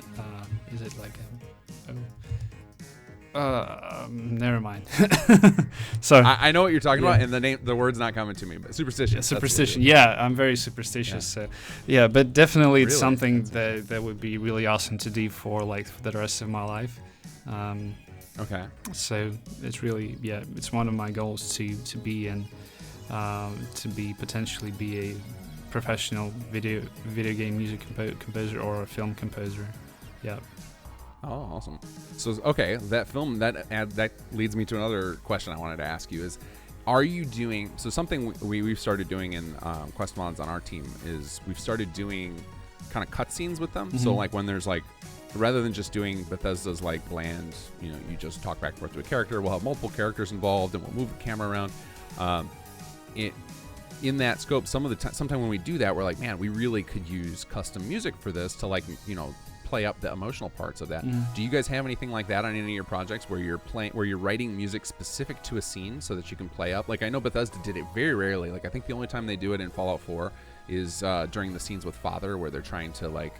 Is it like never mind. So I know what you're talking about, and the word's not coming to me, but superstition. Superstition. Yeah, I'm very superstitious. Yeah. So yeah, but definitely it's really? something that would be really awesome to do for the rest of my life. Okay. So it's really it's one of my goals to be in, potentially be a professional video game music composer or a film composer. Yeah. Oh, awesome. So, okay, that film, that leads me to another question I wanted to ask you is, are you doing, so something we've started doing in Quest Mods on our team is we've started doing kind of cutscenes with them. So like when there's like, rather than just doing Bethesda's like bland, you just talk back and forth to a character, we'll have multiple characters involved and we'll move the camera around. In that scope, sometime when we do that, we're like, man, we really could use custom music for this to like, play up the emotional parts of that. Do you guys have anything like that on any of your projects where you're writing music specific to a scene so that you can play up? Like I know Bethesda did it very rarely. Like I think the only time they do it in Fallout 4 is during the scenes with Father, where they're trying to like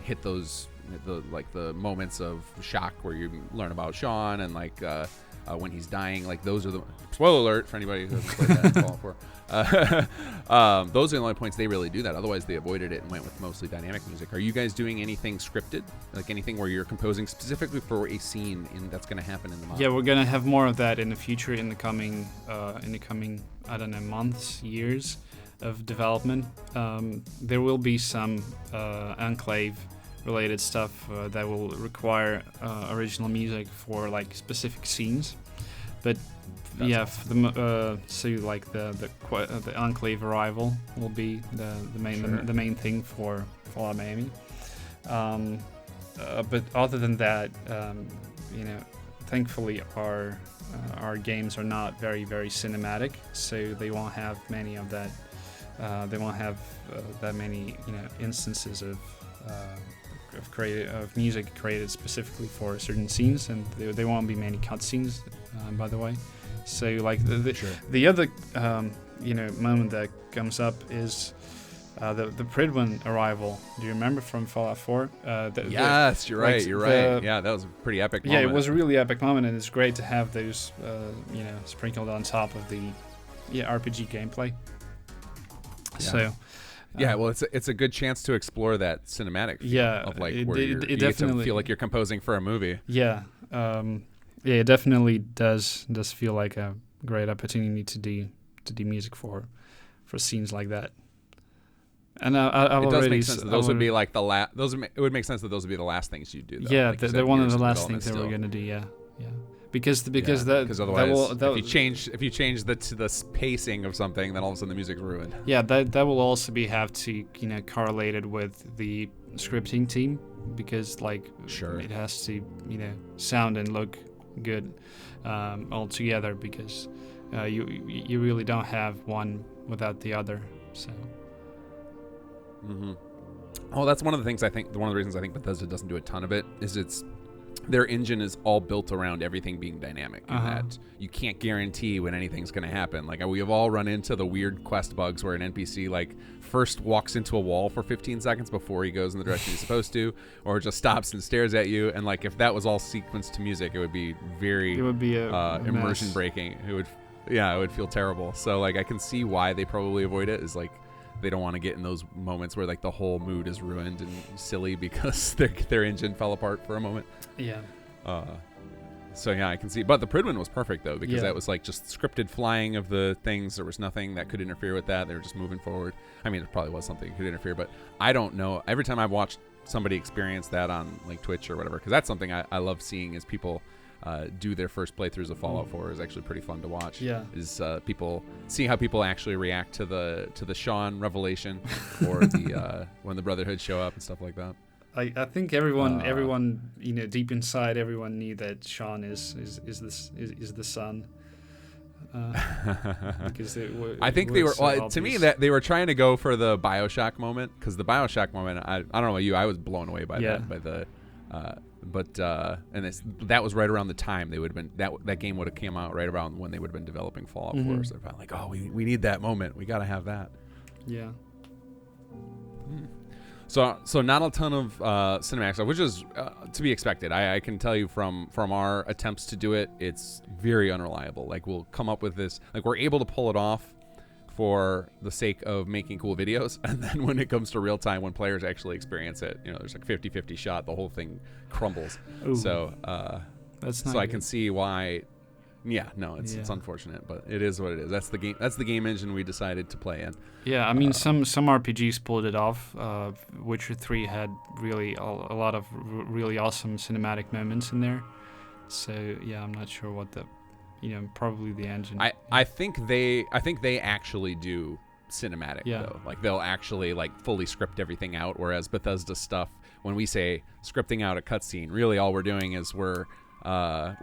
hit the moments of shock where you learn about Sean and like when he's dying. Like those are the spoiler alert for anybody who hasn't played that in Fallout 4. Those are the only points they really do that. Otherwise, they avoided it and went with mostly dynamic music. Are you guys doing anything scripted, like anything where you're composing specifically for a scene that's going to happen in the mod? Yeah, we're gonna have more of that in the future, in the coming I don't know, months, years of development. There will be some Enclave related stuff that will require original music for like specific scenes, but awesome. So like the Enclave arrival will be the main thing for Fallout Miami. But other than that, thankfully our our games are not very very cinematic, so they won't have many of that. They won't have that many instances of music created specifically for certain scenes, and there won't be many cutscenes, by the way. So like the other moment that comes up is the Pridwin arrival. Do you remember from Fallout 4? Yes, you're right. Yeah, that was a pretty epic moment. Yeah, it was a really epic moment, and it's great to have those sprinkled on top of the RPG gameplay. Yeah. So. Yeah, well, it's a good chance to explore that cinematic feel of like where you get to feel like you're composing for a movie. Yeah, it definitely does feel like a great opportunity to do music for scenes like that. And it does make sense that those would be like the last. It would make sense that those would be the last things you do. Though. Yeah, like they're one of the last things that we're gonna do. Yeah. Because otherwise, if you change the pacing of something, then all of a sudden the music's ruined. Yeah, that will also have to correlated with the scripting team, because it has to sound and look good all together, because you really don't have one without the other. So. Mm-hmm. Well, that's one of the things I think. One of the reasons I think Bethesda doesn't do a ton of it is their engine is all built around everything being dynamic, and that you can't guarantee when anything's going to happen. Like, we have all run into the weird quest bugs where an NPC first walks into a wall for 15 seconds before he goes in the direction he's supposed to, or just stops and stares at you. And if that was all sequenced to music, it would be very immersion breaking. It would feel terrible. So I can see why they probably avoid it. Is they don't want to get in those moments where the whole mood is ruined and silly because their engine fell apart for a moment. Yeah. So yeah, I can see. But the Pridwin was perfect though, because that was just scripted flying of the things. There was nothing that could interfere with that. They were just moving forward. I mean, it probably was something that could interfere, but I don't know. Every time I've watched somebody experience that on Twitch or whatever, because that's something I love seeing is people do their first playthroughs of Fallout 4 is actually pretty fun to watch. Yeah, is people seeing how people actually react to the Sean revelation, or the when the Brotherhood show up and stuff like that. I think everyone deep inside, everyone knew that Sean is the son. Because I think they were to me that they were trying to go for the BioShock moment, because the BioShock moment, I don't know about you, I was blown away by that, by the. That was right around the time they would have been that game would have came out right around when they would have been developing Fallout 4. So they're probably we need that moment. We got to have that. Yeah. So not a ton of cinematic stuff, which is to be expected. I can tell you from our attempts to do it, it's very unreliable. We'll come up with this, we're able to pull it off for the sake of making cool videos, and then when it comes to real time, when players actually experience it, there's 50-50 shot, the whole thing crumbles. Ooh. So that's not so good. I can see why. Yeah, no, it's unfortunate, but it is what it is. That's the game engine we decided to play in. Yeah, I mean, some RPGs pulled it off. Witcher 3 had really a lot of really awesome cinematic moments in there. So yeah, I'm not sure what the probably the engine. I think they actually do cinematic though. They'll actually fully script everything out, whereas Bethesda stuff, when we say scripting out a cutscene, really all we're doing is we're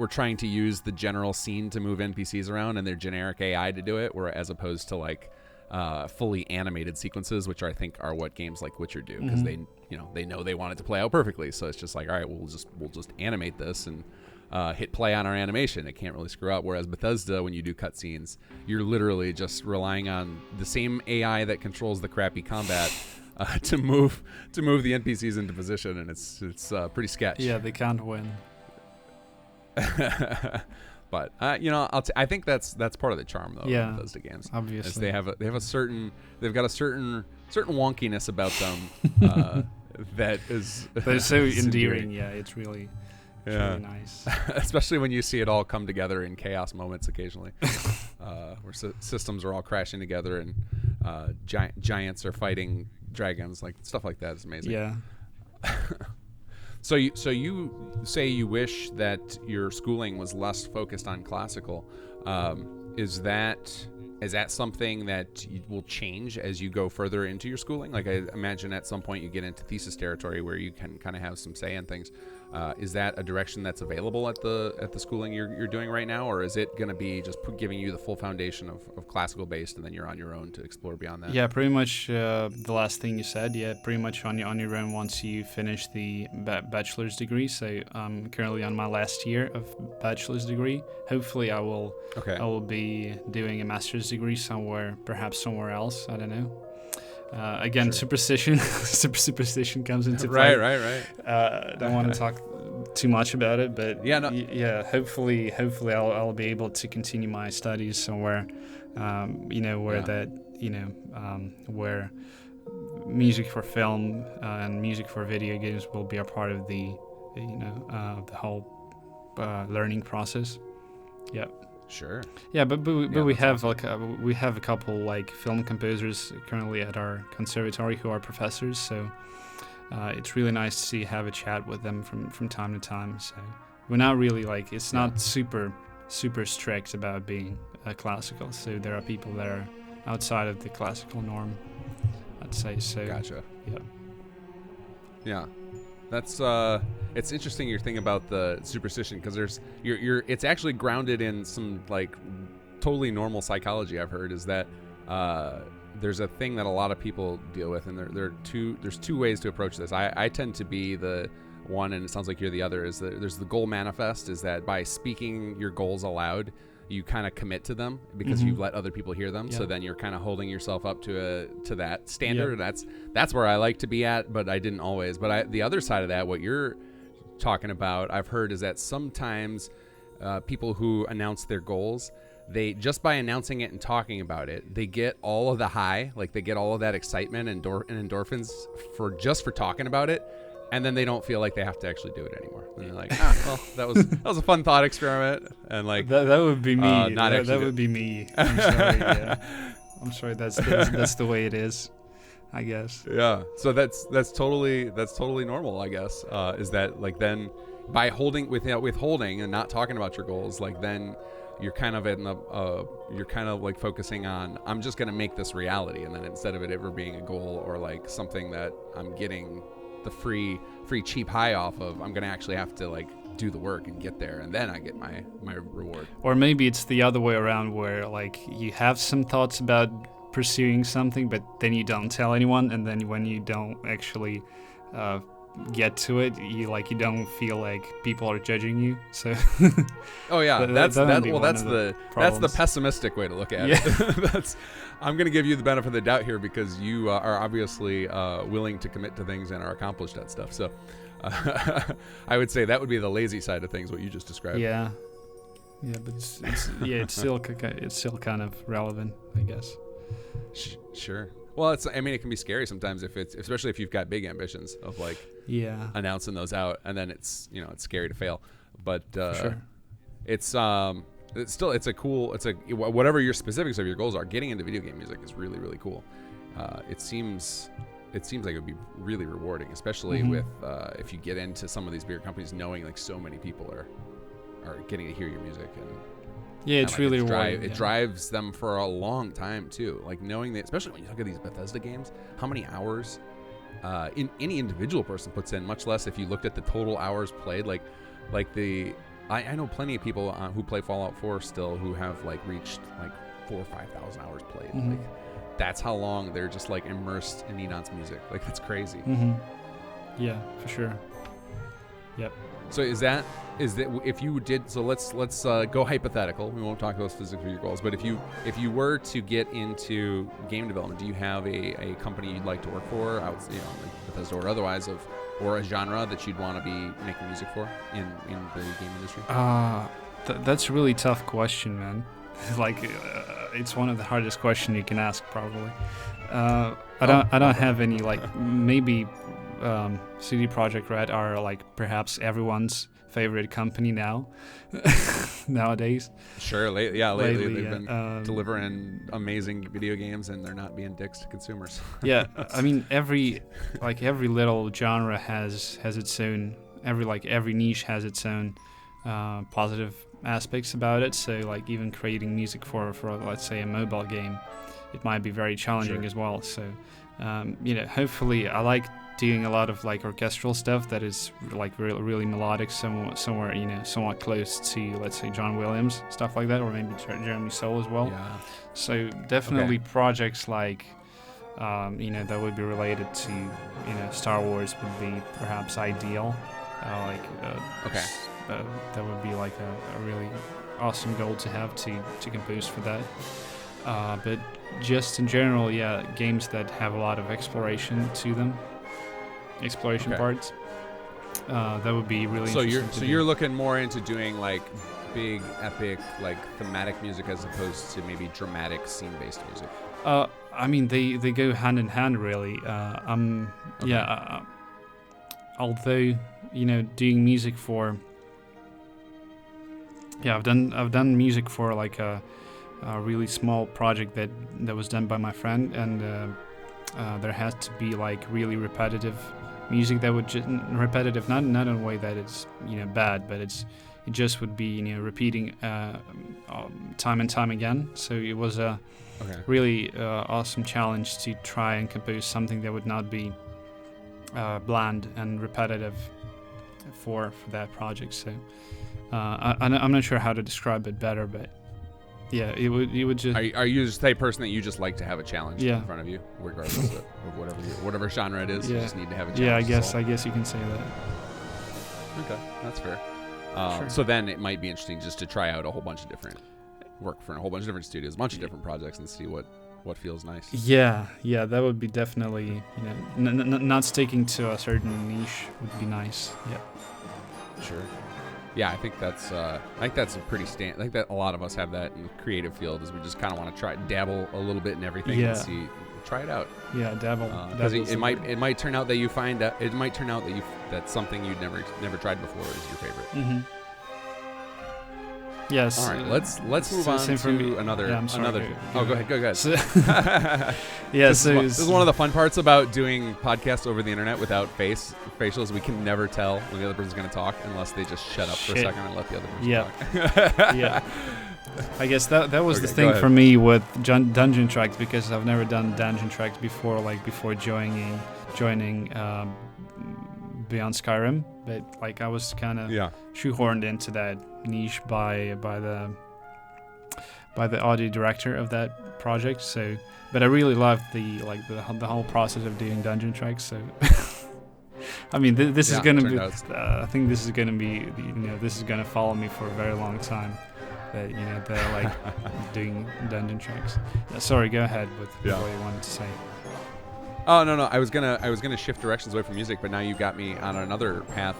trying to use the general scene to move NPCs around and their generic AI to do it, as opposed to fully animated sequences, which I think are what games like Witcher do, because they know they want it to play out perfectly. So it's just all right, we'll just animate this and hit play on our animation. It can't really screw up. Whereas Bethesda, when you do cutscenes, you're literally just relying on the same AI that controls the crappy combat to move the NPCs into position, and it's pretty sketch. Yeah, they can't win. But I think that's part of the charm though. Of Bethesda games. Obviously, they've got a certain wonkiness about them that is. They're so endearing. Yeah, it's really really nice. Especially when you see it all come together in chaos moments occasionally, where systems are all crashing together and giants are fighting dragons, stuff like that is amazing. Yeah. So you say you wish that your schooling was less focused on classical. Is that something that will change as you go further into your schooling? I imagine at some point you get into thesis territory where you can kind of have some say in things. Is that a direction that's available at the schooling you're doing right now, or is it going to be just giving you the full foundation of classical based, and then you're on your own to explore beyond that? Yeah, pretty much the last thing you said. Yeah, pretty much on your own once you finish the bachelor's degree. So I'm currently on my last year of bachelor's degree. Hopefully, I will be doing a master's degree somewhere, perhaps somewhere else. I don't know. Again, Sure. superstition comes into play. Right. Don't want to talk too much about it, but Yeah, no. hopefully I'll be able to continue my studies somewhere, where music for film and music for video games will be a part of the whole learning process. Yeah. Sure. Yeah, but we have awesome. we have a couple like film composers currently at our conservatory who are professors, so it's really nice to have a chat with them from time to time. So we're not really like it's not super strict about being classical. So there are people that are outside of the classical norm, I'd say. So Gotcha. Yeah. Yeah. That's it's interesting you're thinking about the superstition, because it's actually grounded in some like totally normal psychology. I've heard is that there's a thing that a lot of people deal with, and there's two ways to approach this. I tend to be the one, and it sounds like you're the other. Is that there's the goal manifest, is that by speaking your goals aloud, you kind of commit to them because you've let other people hear them. Yeah. So then you're kind of holding yourself up to that standard. Yeah. And that's where I like to be at, but I didn't always. But the other side of that, what you're talking about, I've heard is that sometimes people who announce their goals, they just by announcing it and talking about it, they get all of the high, like they get all of that excitement and endorphins for talking about it. And then they don't feel like they have to actually do it anymore. And they're like, well, that was a fun thought experiment. And like that would be me. That would be me. I'm sorry. Yeah. I'm sorry. That's the way it is, I guess. Yeah. So that's totally normal, I guess. Is that like then by withholding and not talking about your goals, like then you're kind of you're kind of like focusing on, I'm just gonna make this reality, and then instead of it ever being a goal or like something that I'm getting the free cheap high off of, I'm gonna actually have to like do the work and get there, and then I get my reward. Or maybe it's the other way around, where like you have some thoughts about pursuing something, but then you don't tell anyone, and then when you don't actually get to it, you don't feel like people are judging you. So oh yeah, that's the pessimistic way to look at it. I'm going to give you the benefit of the doubt here because you are obviously willing to commit to things and are accomplished at stuff. So I would say that would be the lazy side of things, what you just described. Yeah, but it's still kind of relevant, I guess. Sure. Well, it can be scary sometimes especially if you've got big ambitions of like announcing those out, and then it's scary to fail. But sure. It's whatever your specifics of your goals are, getting into video game music is really, really cool. It seems like it would be really rewarding, especially with if you get into some of these bigger companies, knowing like so many people are getting to hear your music, and it's really rewarding. It drives them for a long time too. Like knowing that, especially when you look at these Bethesda games, how many hours any individual person puts in, much less if you looked at the total hours played. I know plenty of people who play Fallout 4 still who have like reached like 4,000 or 5,000 hours played. Like that's how long they're just like immersed in Enon's music. Like that's crazy. Yeah, for sure. Yep. So is that if you did, so let's go hypothetical. We won't talk about specific your goals, but if you were to get into game development, do you have a company you'd like to work for, like Bethesda or otherwise, or a genre that you'd want to be making music for in the game industry? That's a really tough question, man. It's one of the hardest questions you can ask, probably. I don't have any maybe CD Projekt Red are like perhaps everyone's favorite company nowadays. Sure, lately they've been delivering amazing video games, and they're not being dicks to consumers. Yeah, I mean every little genre has its own, every niche has its own positive aspects about it. So like even creating music for let's say a mobile game, it might be very challenging as well. So hopefully I like doing a lot of like orchestral stuff that is like really melodic, somewhere somewhat close to, let's say, John Williams, stuff like that, or maybe Jeremy Soule as well. Yeah. So definitely projects like that would be related to Star Wars would be perhaps ideal. That would be like a really awesome goal to have to compose for that. But just in general, yeah, games that have a lot of exploration to them, parts. That would be really interesting. So you're looking more into doing like big, epic, like thematic music as opposed to maybe dramatic, scene-based music. I mean, they go hand in hand, really. Although doing music for. Yeah, I've done music for like a really small project that was done by my friend, and there has to be like really repetitive music that would repetitive, not in a way that it's bad, but it just would be repeating time and time again. So it was a really awesome challenge to try and compose something that would not be bland and repetitive for that project. So. I'm not sure how to describe it better, but yeah, it would just. Are you just the person that you just like to have a challenge in front of you, regardless of whatever genre it is? Yeah. You just need to have a challenge. Yeah, I guess you can say that. Okay, that's fair. Sure. So then it might be interesting just to try out a whole bunch of different work for a whole bunch of different studios, a bunch of different projects, and see what feels nice. Yeah, that would be definitely not sticking to a certain niche would be nice. Yeah. Sure. Yeah, I think that's a pretty I think that a lot of us have that in the creative field, is we just kind of want to dabble a little bit in everything and try it out. Yeah, dabble. Because it might turn out that you find that that's something you'd never tried before is your favorite. Mm-hmm. Yes. All right, let's move on to another. Yeah, I'm sorry. Go ahead. So, This is one of the fun parts about doing podcasts over the internet without facials. We can never tell when the other person's going to talk unless they just shut up for a second and let the other person talk. Yeah. I guess that was the thing for me with dungeon tracks, because I've never done dungeon tracks before, like before joining Beyond Skyrim, but like I was kind of shoehorned into that niche by the audio director of that project. So, but I really loved the whole process of doing dungeon tracks. So, I mean, this is gonna be. I think this is gonna be. This is gonna follow me for a very long time. That they're like doing dungeon tracks. Sorry, go ahead with what you wanted to say. Oh no! I was gonna shift directions away from music, but now you got me on another path.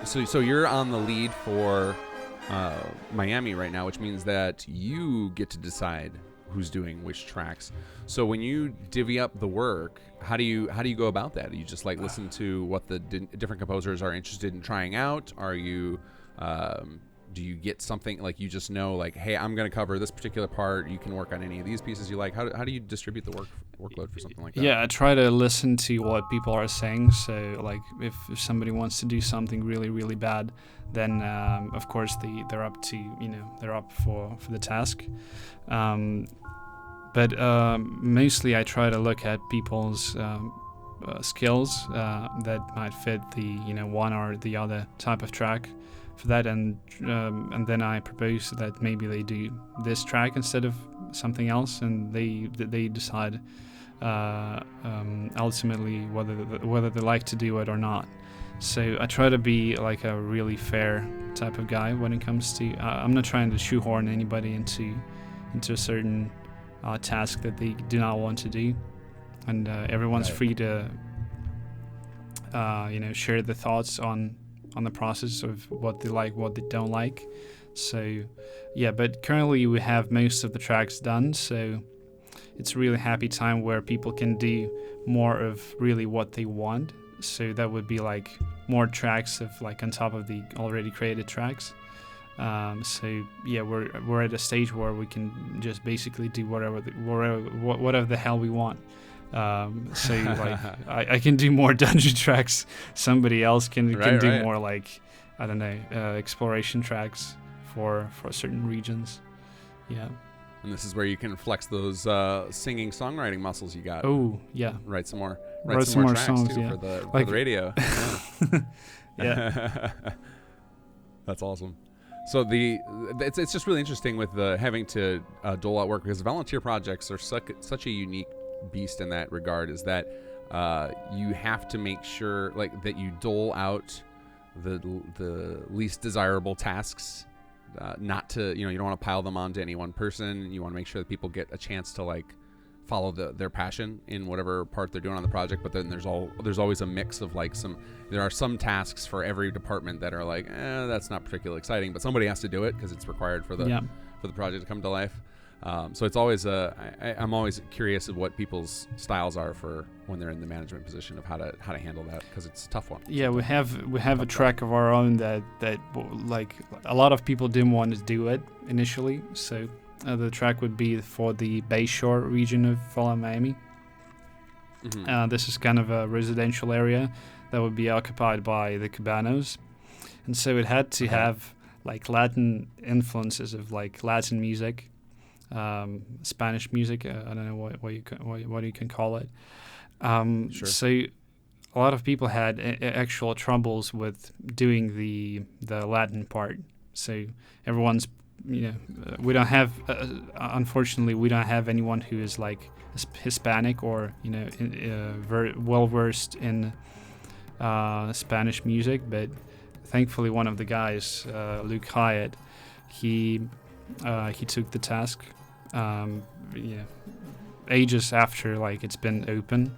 So you're on the lead for Miami right now, which means that you get to decide who's doing which tracks. So when you divvy up the work, how do you go about that? Do you just like listen to what the different composers are interested in trying out? Are you do you get something like you just know, like, hey, I'm going to cover this particular part. You can work on any of these pieces you like. How do you distribute the workload for something like that? Yeah, I try to listen to what people are saying. So, like, if somebody wants to do something really, really bad, then of course they're up for the task. But mostly I try to look at people's skills that might fit the one or the other type of track for that, and then I propose that maybe they do this track instead of something else, and they decide ultimately whether they like to do it or not. So I try to be like a really fair type of guy when it comes to. I'm not trying to shoehorn anybody into a certain task that they do not want to do, and everyone's free to share the thoughts on the process of what they like, what they don't like. So yeah, but currently we have most of the tracks done, so it's a really happy time where people can do more of really what they want. So that would be like more tracks of like on top of the already created tracks. So yeah, we're at a stage where we can just basically do whatever the hell we want. So like I can do more dungeon tracks. Somebody else can do more like, I don't know, exploration tracks for certain regions. Yeah. And this is where you can flex those singing songwriting muscles you got. Oh yeah. Write some more tracks songs, too yeah. for the Like- radio. Yeah. That's awesome. So it's just really interesting with the having to dole out work, because volunteer projects are such a unique beast in that regard, is that you have to make sure like that you dole out the least desirable tasks, not to, you don't want to pile them onto any one person. You want to make sure that people get a chance to like follow their passion in whatever part they're doing on the project. But then there's always a mix of like there are some tasks for every department that are like, that's not particularly exciting, but somebody has to do it because it's required for the project to come to life. So it's always I'm always curious of what people's styles are for when they're in the management position of how to handle that, because it's a tough one. Yeah, we have a track of our own that like a lot of people didn't want to do it initially. So the track would be for the Bayshore region of Fallout Miami. Mm-hmm. This is kind of a residential area that would be occupied by the Cubanos, and so it had to have like Latin influences of like Latin music. Spanish music. I don't know what you can call it. Sure. So a lot of people had actual troubles with doing the Latin part. So everyone's, we don't have, unfortunately, we don't have anyone who is like Hispanic or very well versed in Spanish music. But thankfully, one of the guys, Luke Hyatt, he took the task. Ages after like it's been open.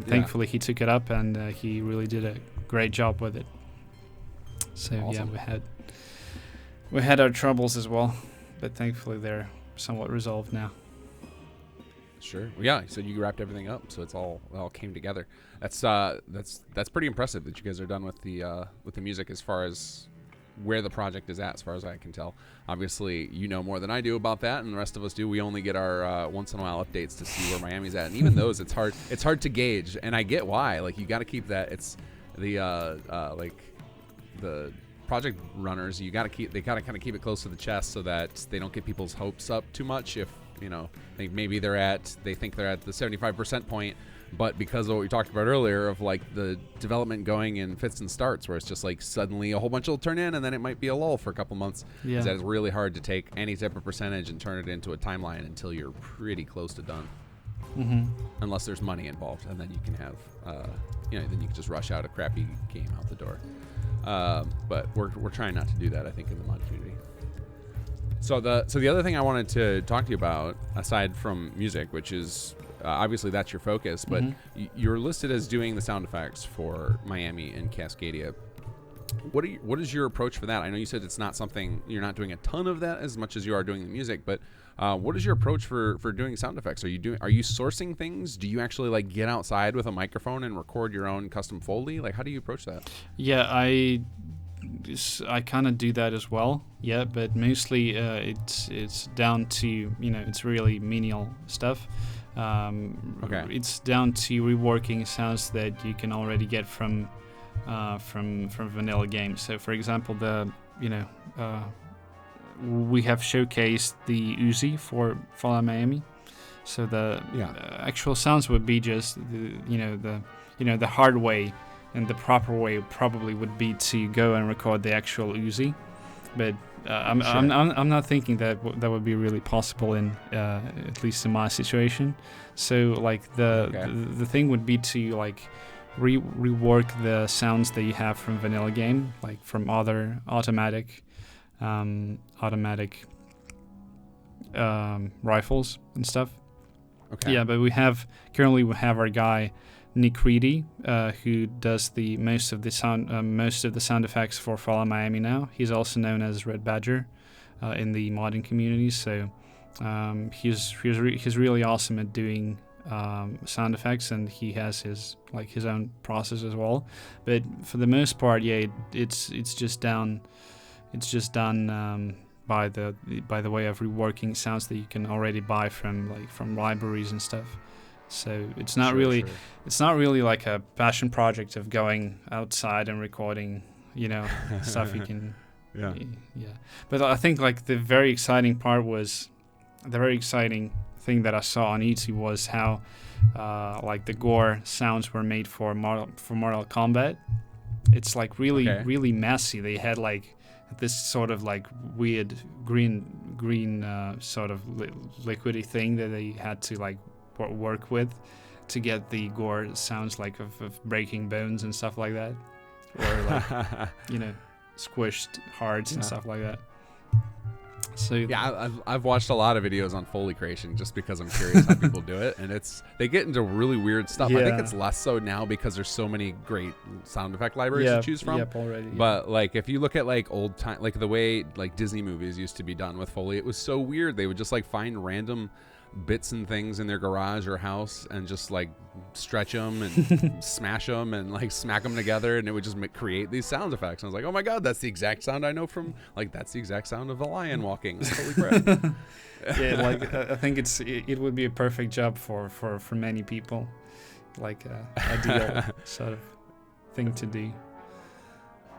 Thankfully he took it up, and he really did a great job with it. So awesome. Yeah, we had our troubles as well, but thankfully they're somewhat resolved now. Sure. Well, yeah. So you wrapped everything up, so it all came together. That's pretty impressive that you guys are done with the music as far as where the project is at, as far as I can tell. Obviously, you know more than I do about that, and the rest of us do. We only get our once in a while updates to see where Miami's at, and even those, it's hard to gauge. And I get why. Like, you got to keep that. It's the like the project runners. They got to kind of keep it close to the chest so that they don't get people's hopes up too much. If maybe they think they're at the 75% point. But because of what we talked about earlier of like the development going in fits and starts, where it's just like suddenly a whole bunch will turn in and then it might be a lull for a couple months, is that it's really hard to take any type of percentage and turn it into a timeline until you're pretty close to done. Mm-hmm. Unless there's money involved, and then you can have, then you can just rush out a crappy game out the door. But we're trying not to do that, I think, in the mod community. So the other thing I wanted to talk to you about, aside from music, which is obviously that's your focus, but you're listed as doing the sound effects for Miami and Cascadia. What is your approach for that? I know you said it's not something, you're not doing a ton of that as much as you are doing the music, but what is your approach for doing sound effects? Are you sourcing things? Do you actually like get outside with a microphone and record your own custom Foley? Like, how do you approach that? Yeah, I kind of do that as well. Yeah, but mostly it's down to it's really menial stuff. It's down to reworking sounds that you can already get from vanilla games. So, for example, we have showcased the Uzi for Fallout Miami. So the actual sounds would be just the hard way, and the proper way probably would be to go and record the actual Uzi. But I'm not thinking that would be really possible in at least in my situation. So like the thing would be to like rework the sounds that you have from vanilla game, like from other automatic rifles and stuff. Okay. Yeah, but we have our guy Nick Reedy, who does most of the sound effects for Fallout Miami now. He's also known as Red Badger in the modding community. So he's really awesome at doing sound effects, and he has his own process as well. But for the most part, it's just done by the way of reworking sounds that you can already buy from libraries and stuff. So it's not really like a passion project of going outside and recording, stuff you can. Yeah. But I think like the very exciting part was the very exciting thing that I saw on YouTube was how like the gore sounds were made for Mortal Kombat. It's like really messy. They had like this sort of like weird green sort of liquidy thing that they had to like work with to get the gore sounds like of breaking bones and stuff like that, or like squished hearts and stuff like that. So yeah, I've watched a lot of videos on Foley creation just because I'm curious how people do it, and they get into really weird stuff. I think it's less so now because there's so many great sound effect libraries to choose from. But like if you look at like old time, like the way like Disney movies used to be done with Foley, it was so weird. They would just like find random bits and things in their garage or house and just like stretch them and smash them and like smack them together, and it would just create these sound effects. And I was like, oh my god, that's the exact sound I know from, like, that's the exact sound of a lion walking. Holy crap. Yeah, like I think it would be a perfect job for many people, like ideal sort of thing to do.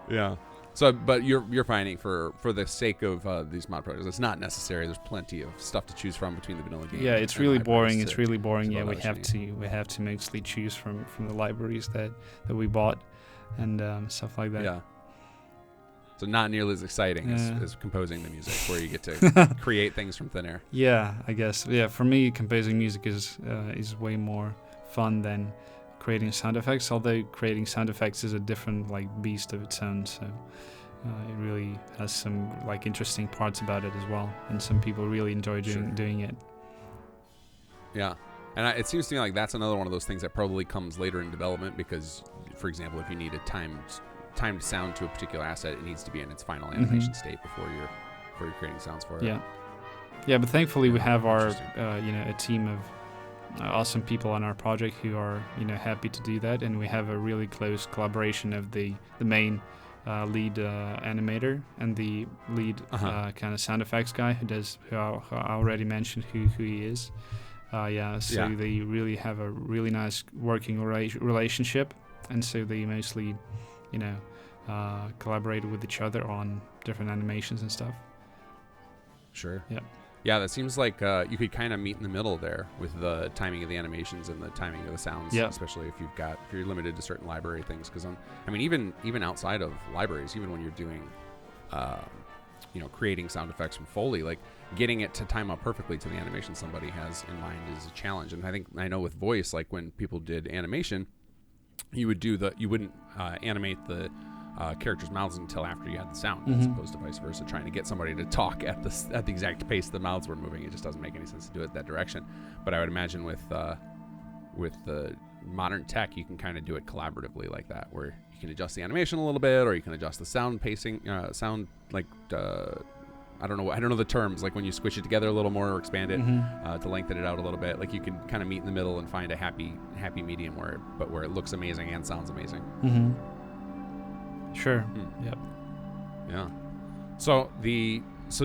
Yeah. So, but you're finding for the sake of these mod projects, it's not necessary. There's plenty of stuff to choose from between the vanilla game. Yeah, it's really boring. It's really boring. Yeah, we have to mostly choose from the libraries that we bought and stuff like that. Yeah. So not nearly as exciting as composing the music, where you get to create things from thin air. Yeah, I guess. Yeah, for me, composing music is way more fun than creating sound effects, although creating sound effects is a different like beast of its own, so it really has some like interesting parts about it as well, and some people really enjoy doing it. Yeah, and it seems to me like that's another one of those things that probably comes later in development, because for example, if you need a timed sound to a particular asset, it needs to be in its final animation state before you're creating sounds for it. Yeah, but thankfully we have our a team of awesome people on our project who are happy to do that, and we have a really close collaboration of the main lead animator and the lead kind of sound effects guy who I already mentioned who he is. They really have a really nice working relationship, and so they mostly collaborated with each other on different animations and stuff. Sure. Yeah, that seems like you could kind of meet in the middle there with the timing of the animations and the timing of the sounds, especially if you're limited to certain library things. Because even outside of libraries, even when you're doing, creating sound effects from Foley, like getting it to time up perfectly to the animation somebody has in mind is a challenge. And I know with voice, like when people did animation, you wouldn't animate the characters' mouths until after you had the sound, as opposed to vice versa. Trying to get somebody to talk at the exact pace the mouths were moving, it just doesn't make any sense to do it that direction. But I would imagine with the modern tech, you can kind of do it collaboratively like that, where you can adjust the animation a little bit, or you can adjust the sound pacing, I don't know the terms, like when you squish it together a little more or expand it to lengthen it out a little bit. Like you can kind of meet in the middle and find a happy medium where it looks amazing and sounds amazing. Sure. Yep. Yeah. So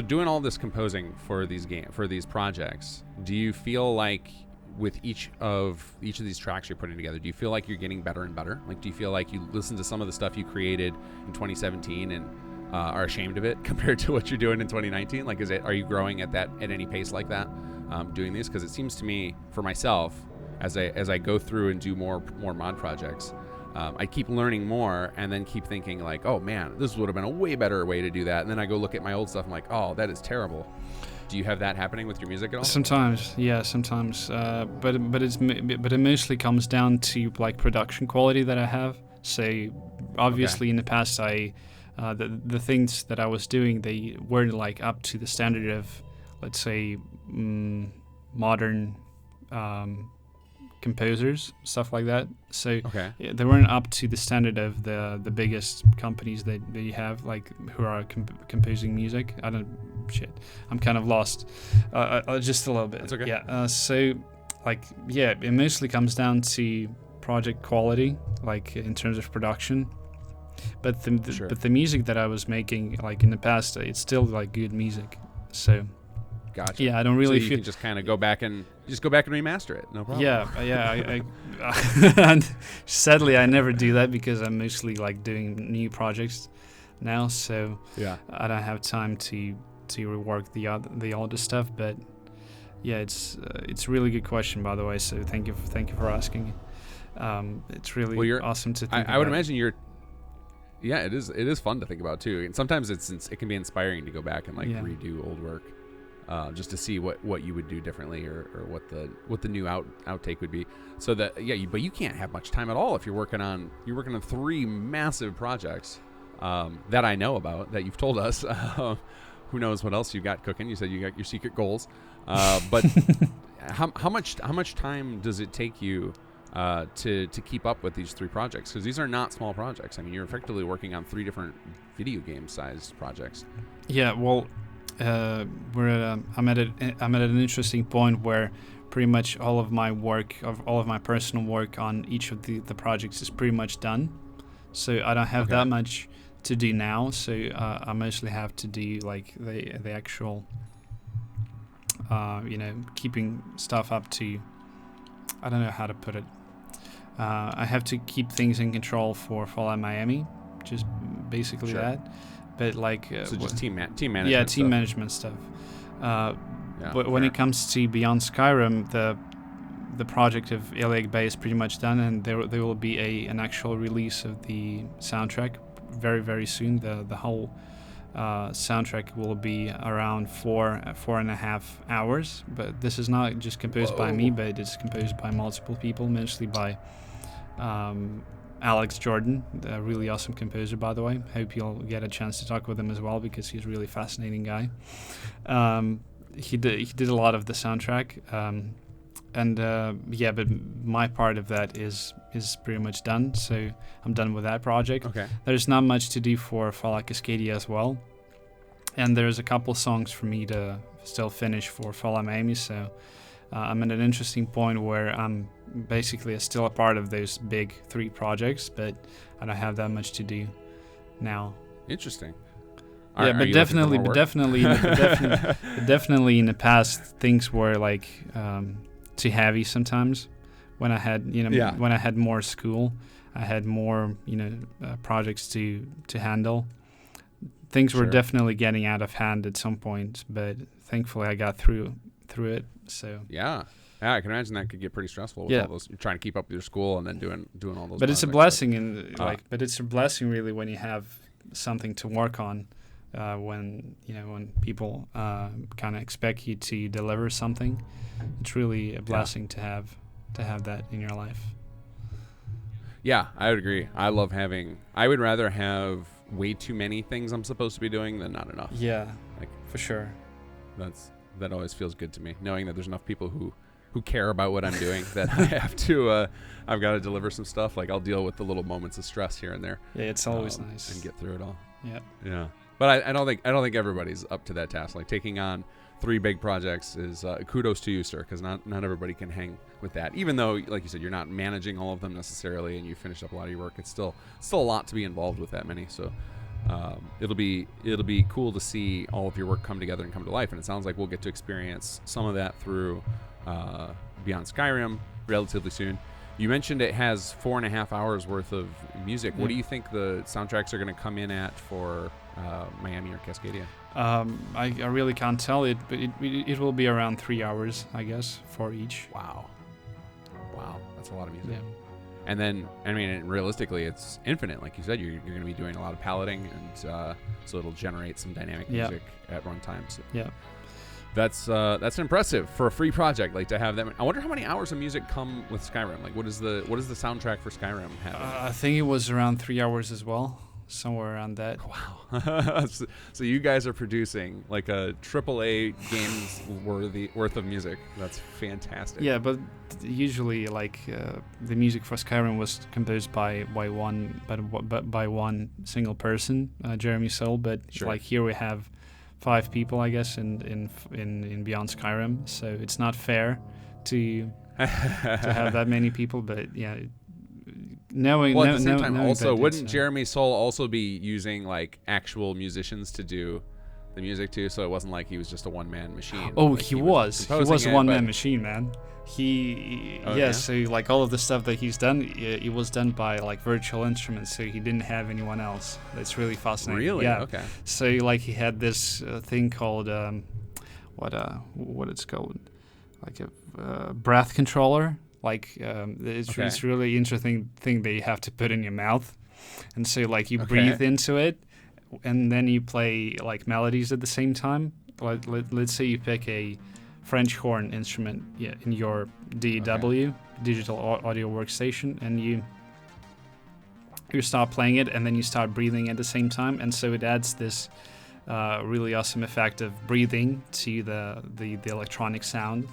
doing all this composing for these projects, do you feel like with each of these tracks you're putting together, do you feel like you're getting better and better? Like, do you feel like you listen to some of the stuff you created in 2017 and are ashamed of it compared to what you're doing in 2019? Like, are you growing at any pace like that, doing these? Because it seems to me, for myself, as I go through and do more mod projects, I keep learning more and then keep thinking like, oh man, this would have been a way better way to do that. And then I go look at my old stuff and I'm like, oh, that is terrible. Do you have that happening with your music at all? Sometimes. But it mostly comes down to like production quality that I have. So obviously in the past, the things that I was doing, they weren't like up to the standard of, let's say, modern composers, stuff like that. So they weren't up to the standard of the biggest companies that you have, like who are composing music. I'm kind of lost. Just a little bit. That's okay. Yeah. It mostly comes down to project quality, like in terms of production. But the music that I was making, like in the past, it's still like good music. So. Gotcha. Yeah, I don't really feel. You can just kind of go back and remaster it. No problem. Yeah. And sadly, I never do that because I'm mostly like doing new projects now. So I don't have time to rework the older stuff. But Yeah, it's a really good question, by the way. So thank you for asking. It's really awesome to think. I would imagine you're. Yeah, it is fun to think about too, and sometimes it can be inspiring to go back and redo old work, just to see what you would do differently or what the new outtake would be. So that but you can't have much time at all if you're working on 3 massive projects that I know about that you've told us. Who knows what else you got cooking? You said you got your secret goals, but how much time does it take you to keep up with these 3 projects? Because these are not small projects. I mean, you're effectively working on 3 different video game sized projects. Yeah, well, I'm at an interesting point where pretty much all of my personal work on each of the projects is pretty much done. So I don't have that much to do now. So I mostly have to do like the actual, keeping stuff up to. I don't know how to put it. I have to keep things in control for Fallout Miami, just basically that. But so just team management. Yeah, team management stuff. But when it comes to Beyond Skyrim, the project of Iliac Bay is pretty much done, and there will be an actual release of the soundtrack very, very soon. The whole soundtrack will be around 4.5 hours. But this is not just composed by me, but it's composed by multiple people, mostly by Alex Jordan, a really awesome composer, by the way. Hope you'll get a chance to talk with him as well, because he's a really fascinating guy. He did a lot of the soundtrack, but my part of that is pretty much done. So I'm done with that project. Okay. There's not much to do for Fallout Cascadia as well, and there's a couple songs for me to still finish for Fallout Miami. So I'm at an interesting point where I'm basically still a part of those big 3 projects, but I don't have that much to do now. Interesting. But definitely in the past, things were like too heavy sometimes. When I had more school, I had more projects to handle. Things were definitely getting out of hand at some point, but thankfully I got through it. So yeah, I can imagine that could get pretty stressful with all those. You're trying to keep up with your school and then doing all those. But it's a blessing, but it's a blessing really when you have something to work on. When people kind of expect you to deliver something, it's really a blessing to have that in your life. Yeah, I would agree. I would rather have way too many things I'm supposed to be doing than not enough. Yeah, for sure. That always feels good to me, knowing that there's enough people who care about what I'm doing that I have to. I've got to deliver some stuff. Like I'll deal with the little moments of stress here and there. Yeah, it's always nice and get through it all. Yeah. But I don't think everybody's up to that task. Like taking on 3 big projects is kudos to you, sir, because not everybody can hang with that. Even though, like you said, you're not managing all of them necessarily, and you finished up a lot of your work. It's still a lot to be involved with that many. So it'll be cool to see all of your work come together and come to life. And it sounds like we'll get to experience some of that through Beyond Skyrim relatively soon. You mentioned it has 4.5 hours worth of music. What do you think the soundtracks are going to come in at for Miami or Cascadia? I really can't tell it, but it will be around 3 hours, I guess, for each. Wow, that's a lot of music. Yeah. And then, I mean, realistically, it's infinite. Like you said, you're going to be doing a lot of paletting, and so it'll generate some dynamic music at runtime. So. Yeah. That's impressive for a free project. Like to have that. I wonder how many hours of music come with Skyrim. Like, what does the soundtrack for Skyrim have? I think it was around 3 hours as well, somewhere around that. Wow. So you guys are producing like a AAA games worth of music. That's fantastic. Yeah, but usually the music for Skyrim was composed by one single person, Jeremy Soule. But like here we have 5 people, I guess, in Beyond Skyrim. So it's not fair to have that many people. But yeah, at the same time, also, wouldn't Jeremy Soule also be using like actual musicians to do the music too? So it wasn't like he was just a one-man machine. Oh, like he was a one-man machine, man. So like all of the stuff that he's done, it was done by like virtual instruments, so he didn't have anyone else. That's really fascinating. Really? Yeah. Okay. So like he had this thing called what it's called, breath controller. It's Okay. it's really interesting thing that you have to put in your mouth, and so like you Okay. breathe into it, and then you play like melodies at the same time. Let's say you pick a French horn instrument in your DAW, digital audio workstation, and you start playing it, and then you start breathing at the same time, and so it adds this really awesome effect of breathing to the electronic sound,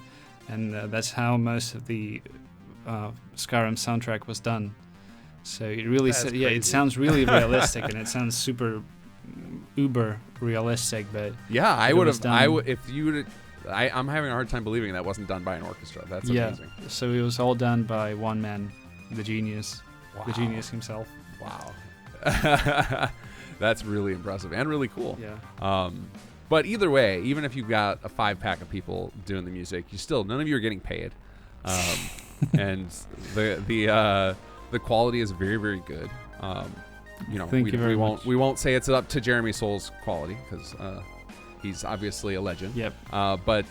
and that's how most of the Skyrim soundtrack was done. So it really, it sounds really realistic, and it sounds super uber realistic. But yeah, I would have. If you would. I'm having a hard time believing that wasn't done by an orchestra. That's amazing. So it was all done by one man, the genius, Wow. the genius himself. Wow. That's really impressive and really cool. Yeah. But either way, even if you've got a 5-pack of people doing the music, none of you are getting paid. And the quality is very, very good. We won't say it's up to Jeremy Soul's quality because he's obviously a legend. Yep. But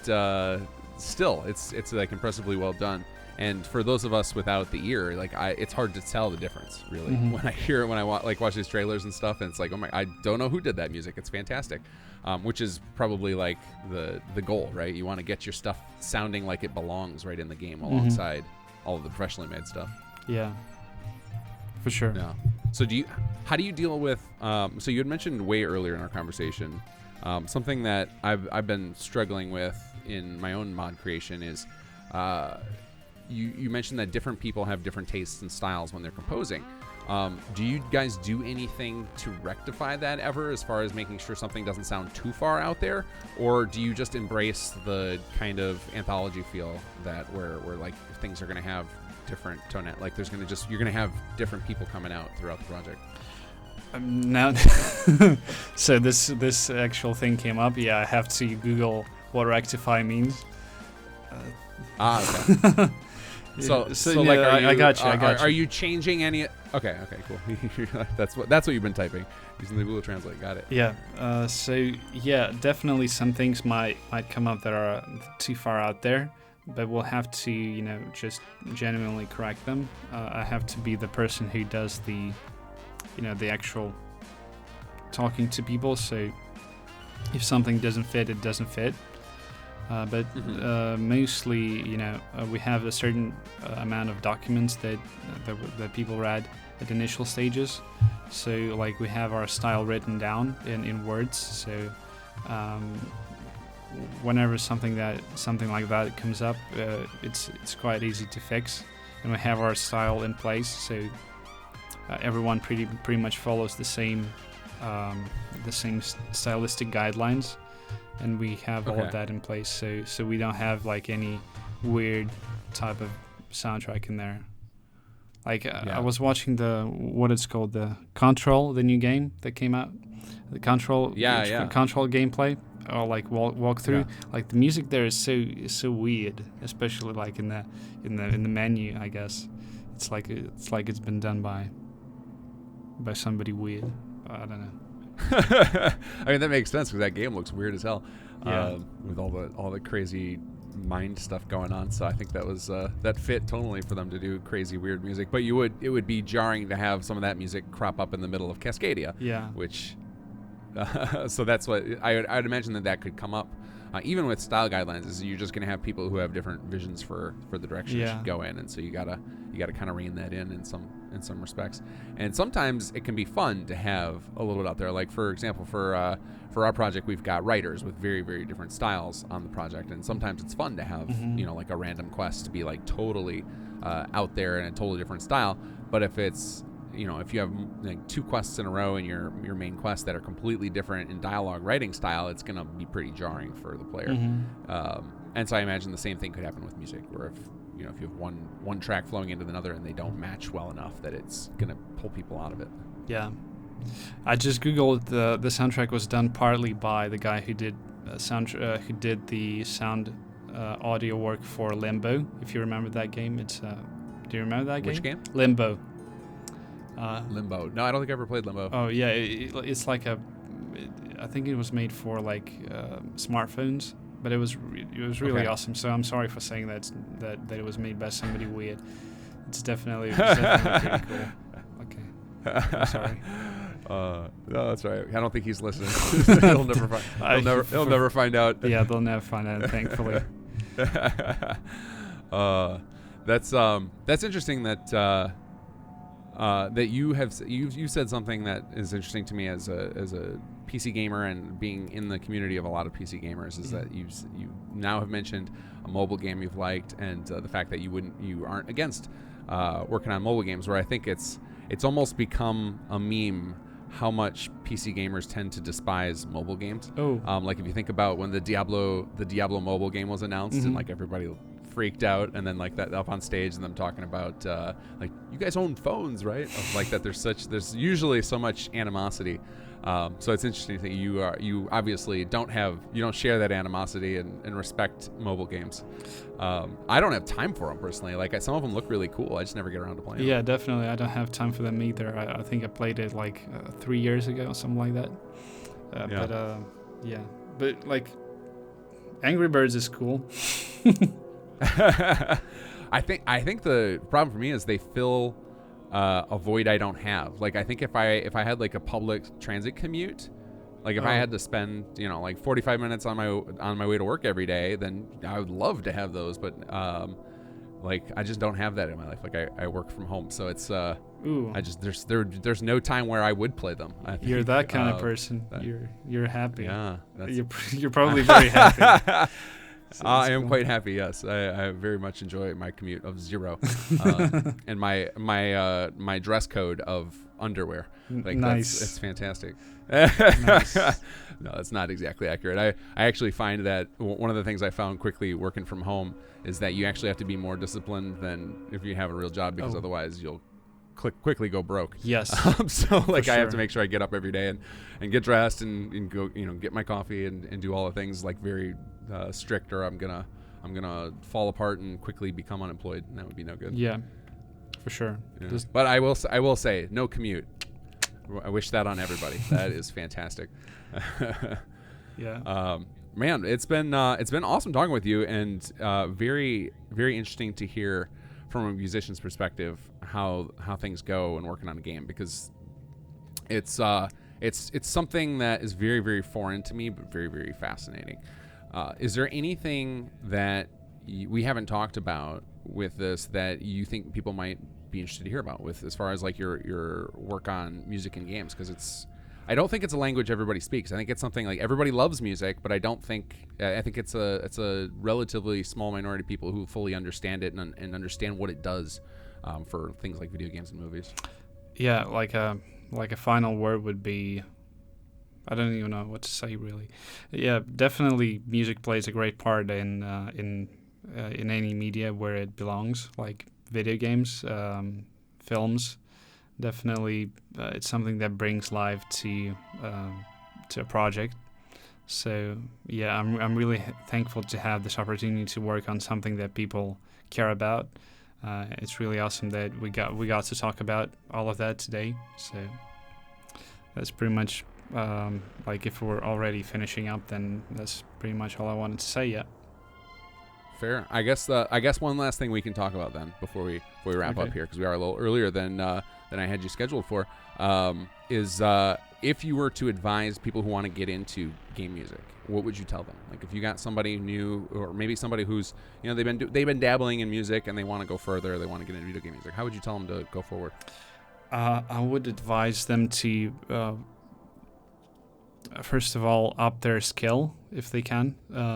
still, it's like impressively well done. And for those of us without the ear, it's hard to tell the difference really when I hear it, when I watch these trailers and stuff, and it's like, oh my, I don't know who did that music. It's fantastic, which is probably like the goal, right? You want to get your stuff sounding like it belongs right in the game alongside all of the professionally made stuff. Yeah, for sure. Yeah. So how do you deal with? So you had mentioned way earlier in our conversation something that I've been struggling with in my own mod creation is. You mentioned that different people have different tastes and styles when they're composing. Do you guys do anything to rectify that ever, as far as making sure something doesn't sound too far out there? Or do you just embrace the kind of anthology feel that where like things are going to have different tonality, like you're going to have different people coming out throughout the project? Now, so this actual thing came up. Yeah, I have to Google what rectify means. Okay. So like, I got you. Are you changing any? Okay, cool. that's what you've been typing using the Google Translate. Got it. Yeah. Definitely some things might come up that are too far out there, but we'll have to just genuinely correct them. I have to be the person who does the actual talking to people. So if something doesn't fit, it doesn't fit. But mostly, we have a certain amount of documents that people read at initial stages. So, like, we have our style written down in words. So, whenever something like that comes up, it's quite easy to fix, and we have our style in place. So, everyone pretty much follows the same stylistic guidelines. And we have all of that in place, so we don't have like any weird type of soundtrack in there. Like I was watching the Control, the new game that came out, the Control Control gameplay or like walkthrough. Like the music there is so weird, especially like in the menu. I guess it's like it's been done by somebody weird. I don't know. I mean, that makes sense because that game looks weird as hell, with all the crazy mind stuff going on. So I think that was that fit totally for them to do crazy weird music. But it would be jarring to have some of that music crop up in the middle of Cascadia. Yeah. Which so that's what I'd imagine that could come up. Even with style guidelines, is you're just going to have people who have different visions for the direction you should go in, and so you gotta kind of rein that in some respects. And sometimes it can be fun to have a little bit out there. Like for example, for our project, we've got writers with very, very different styles on the project, and sometimes it's fun to have like a random quest to be like totally out there in a totally different style. But if it's if you have like 2 quests in a row in your main quest that are completely different in dialogue writing style, it's going to be pretty jarring for the player. And so I imagine the same thing could happen with music, where if you have one track flowing into another and they don't match well enough, that it's going to pull people out of it. Yeah. I just Googled the soundtrack was done partly by the guy who did who did the sound audio work for Limbo. If you remember that game, it's do you remember that game? Which game? Limbo. Limbo. No, I don't think I ever played Limbo. Oh yeah, it's like I think it was made for like smartphones, but it was really Okay. awesome. So I'm sorry for saying that it was made by somebody weird. It's definitely pretty cool. Okay, I'm sorry. No, that's right. I don't think he's listening. he'll never find out. Yeah, they'll never find out. Thankfully. That's interesting that that you said something that is interesting to me as a PC gamer and being in the community of a lot of PC gamers is that you now have mentioned a mobile game you've liked and the fact that you aren't against working on mobile games, where I think it's almost become a meme how much PC gamers tend to despise mobile games. Like if you think about when the Diablo mobile game was announced and like everybody freaked out, and then like that up on stage and them talking about like, you guys own phones, right? Like that there's usually so much animosity. So it's interesting that you obviously don't share that animosity and respect mobile games. I don't have time for them personally. Like some of them look really cool. I just never get around to playing them. Yeah, definitely. I don't have time for them either. I think I played it like 3 years ago or something like that. But like Angry Birds is cool. I think the problem for me is they fill a void I don't have. Like I think if I had like a public transit commute, like if I had to spend like 45 minutes on my way to work every day, then I would love to have those. But like I just don't have that in my life. Like I work from home, so it's I just there's no time where I would play them. You're that kind of person. You're happy. Yeah, you're probably very happy. I am quite happy. Yes, I very much enjoy my commute of 0, and my dress code of underwear. Like nice. It's fantastic. Nice. No, that's not exactly accurate. I actually find that one of the things I found quickly working from home is that you actually have to be more disciplined than if you have a real job, because otherwise you'll quickly go broke. Yes. So like I have to sure. make sure I get up every day and get dressed and go get my coffee and do all the things like very strict, or I'm gonna fall apart and quickly become unemployed, and that would be no good. Yeah, for sure. Yeah. But I will say no commute. I wish that on everybody. That is fantastic. Yeah. Man, it's been awesome talking with you, and very very interesting to hear from a musician's perspective how things go and working on a game, because it's something that is very very foreign to me, but very very fascinating. Is there anything that we haven't talked about with this that you think people might be interested to hear about with, as far as like your work on music and games? Because I don't think it's a language everybody speaks. I think it's something like everybody loves music, but I think it's a relatively small minority of people who fully understand it and understand what it does for things like video games and movies. Yeah, like a final word would be, I don't even know what to say really. Yeah, definitely music plays a great part in any media where it belongs, like video games, films. Definitely, it's something that brings life to a project. So yeah, I'm really thankful to have this opportunity to work on something that people care about. It's really awesome that we got to talk about all of that today. So that's pretty much like, if we're already finishing up, then that's pretty much all I wanted to say. Yeah. Fair. I guess one last thing we can talk about then before we wrap up here, because we are a little earlier than I had you scheduled for, is if you were to advise people who want to get into game music, what would you tell them? Like if you got somebody new, or maybe somebody who's they've been dabbling in music and they want to go further, they want to get into video game music, how would you tell them to go forward? I would advise them to first of all up their skill if they can.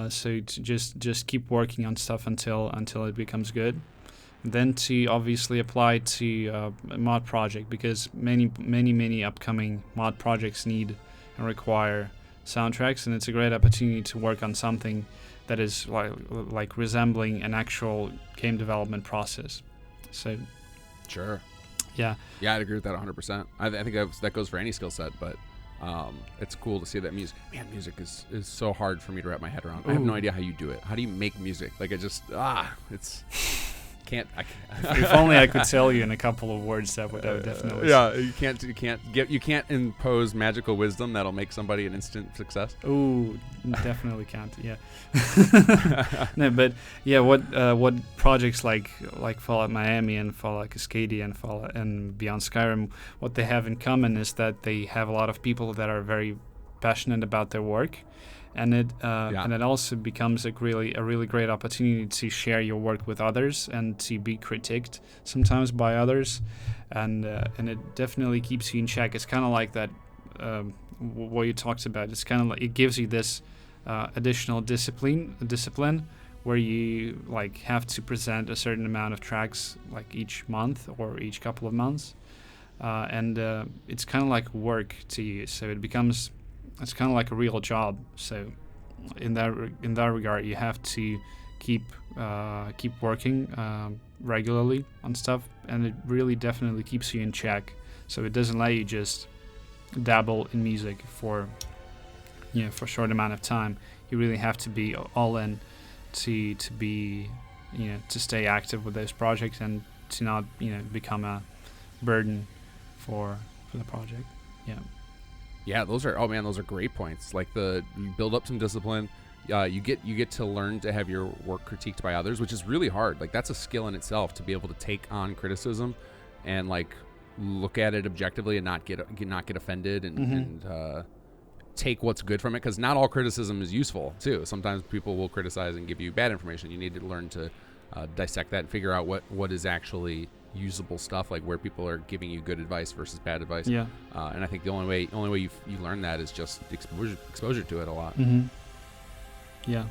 So to just keep working on stuff until it becomes good. Then to obviously apply to a mod project, because many upcoming mod projects need and require soundtracks, and it's a great opportunity to work on something that is like resembling an actual game development process. So Sure. Yeah, I'd agree with that 100%. I think that goes for any skill set, but it's cool to see that music is so hard for me to wrap my head around. I have no idea how you do it. How do you make music? Like it's can't. If only I could tell you in a couple of words, that would definitely. Yeah, you can't impose magical wisdom that'll make somebody an instant success. Oh, definitely can't. Yeah. No, but yeah, what projects like Fallout Miami and Fallout Cascadia and Fallout and Beyond Skyrim, what they have in common is that they have a lot of people that are very passionate about their work. And it also becomes a really great opportunity to share your work with others and to be critiqued sometimes by others, and it definitely keeps you in check. It's kind of like that what you talked about. It's kind of like it gives you this additional discipline where you like have to present a certain amount of tracks like each month or each couple of months, and it's kind of like work to you. So it's kind of like a real job. So in that regard, you have to keep working regularly on stuff, and it really definitely keeps you in check. So it doesn't let you just dabble in music for a short amount of time. You really have to be all in to be to stay active with those projects and to not become a burden for the project. Yeah. Yeah, those are great points. Like you build up some discipline. You get to learn to have your work critiqued by others, which is really hard. Like that's a skill in itself to be able to take on criticism and like look at it objectively and not get offended and take what's good from it, because not all criticism is useful too. Sometimes people will criticize and give you bad information. You need to learn to dissect that and figure out what is actually usable stuff, like where people are giving you good advice versus bad advice. Yeah. And I think the only way you learn that is just exposure to it a lot. Mm-hmm. Yeah.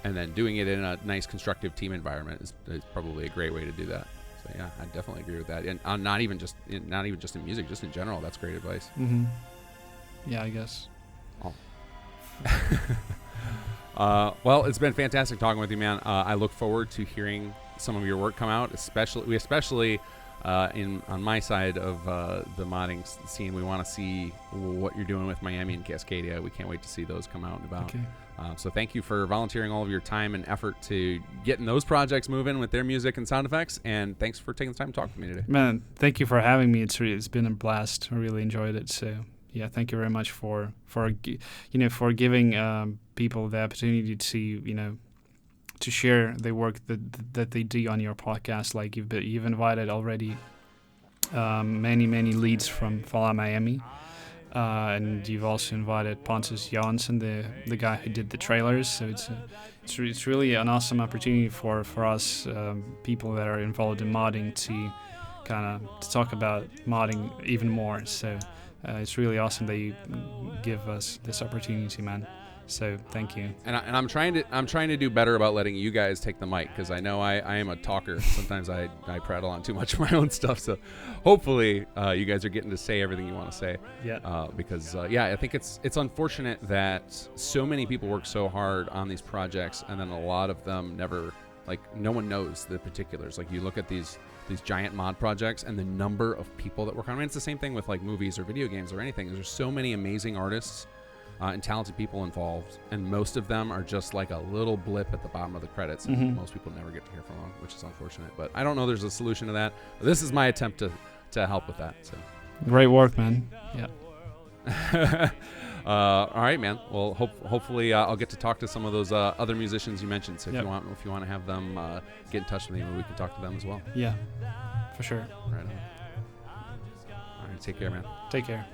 And then doing it in a nice constructive team environment is probably a great way to do that. So yeah, I definitely agree with that. And not even just in music, just in general, that's great advice. Mm-hmm. Yeah, I guess. Oh. Well, it's been fantastic talking with you, man. I look forward to hearing some of your work come out, especially on my side of the modding scene. We want to see what you're doing with Miami and Cascadia. We can't wait to see those come out and about. Okay. So thank you for volunteering all of your time and effort to getting those projects moving with their music and sound effects. And thanks for taking the time to talk to me today. Man, thank you for having me. It's been a blast. I really enjoyed it. So yeah, thank you very much for giving people the opportunity to share the work that they do on your podcast. Like you've invited already many leads from Fallout Miami, and you've also invited Pontus Jansson, the guy who did the trailers. So it's really an awesome opportunity for us people that are involved in modding to talk about modding even more. So it's really awesome that you give us this opportunity, man. So thank you. And I'm trying to do better about letting you guys take the mic, because I know I am a talker. Sometimes I prattle on too much of my own stuff. So hopefully you guys are getting to say everything you want to say. Yeah. Because I think it's unfortunate that so many people work so hard on these projects, and then a lot of them never, like, no one knows the particulars. Like you look at these giant mod projects and the number of people that work on it. I mean, it's the same thing with like movies or video games or anything. There's so many amazing artists and talented people involved, and most of them are just like a little blip at the bottom of the credits, and most people never get to hear from them, which is unfortunate. But I don't know there's a solution to that. But this is my attempt to help with that. So great work, man. Yeah. All right, man. Well, hopefully I'll get to talk to some of those other musicians you mentioned. So if you want to have them get in touch with me, we can talk to them as well. Yeah, for sure. Right on. All right, take care, man. Take care.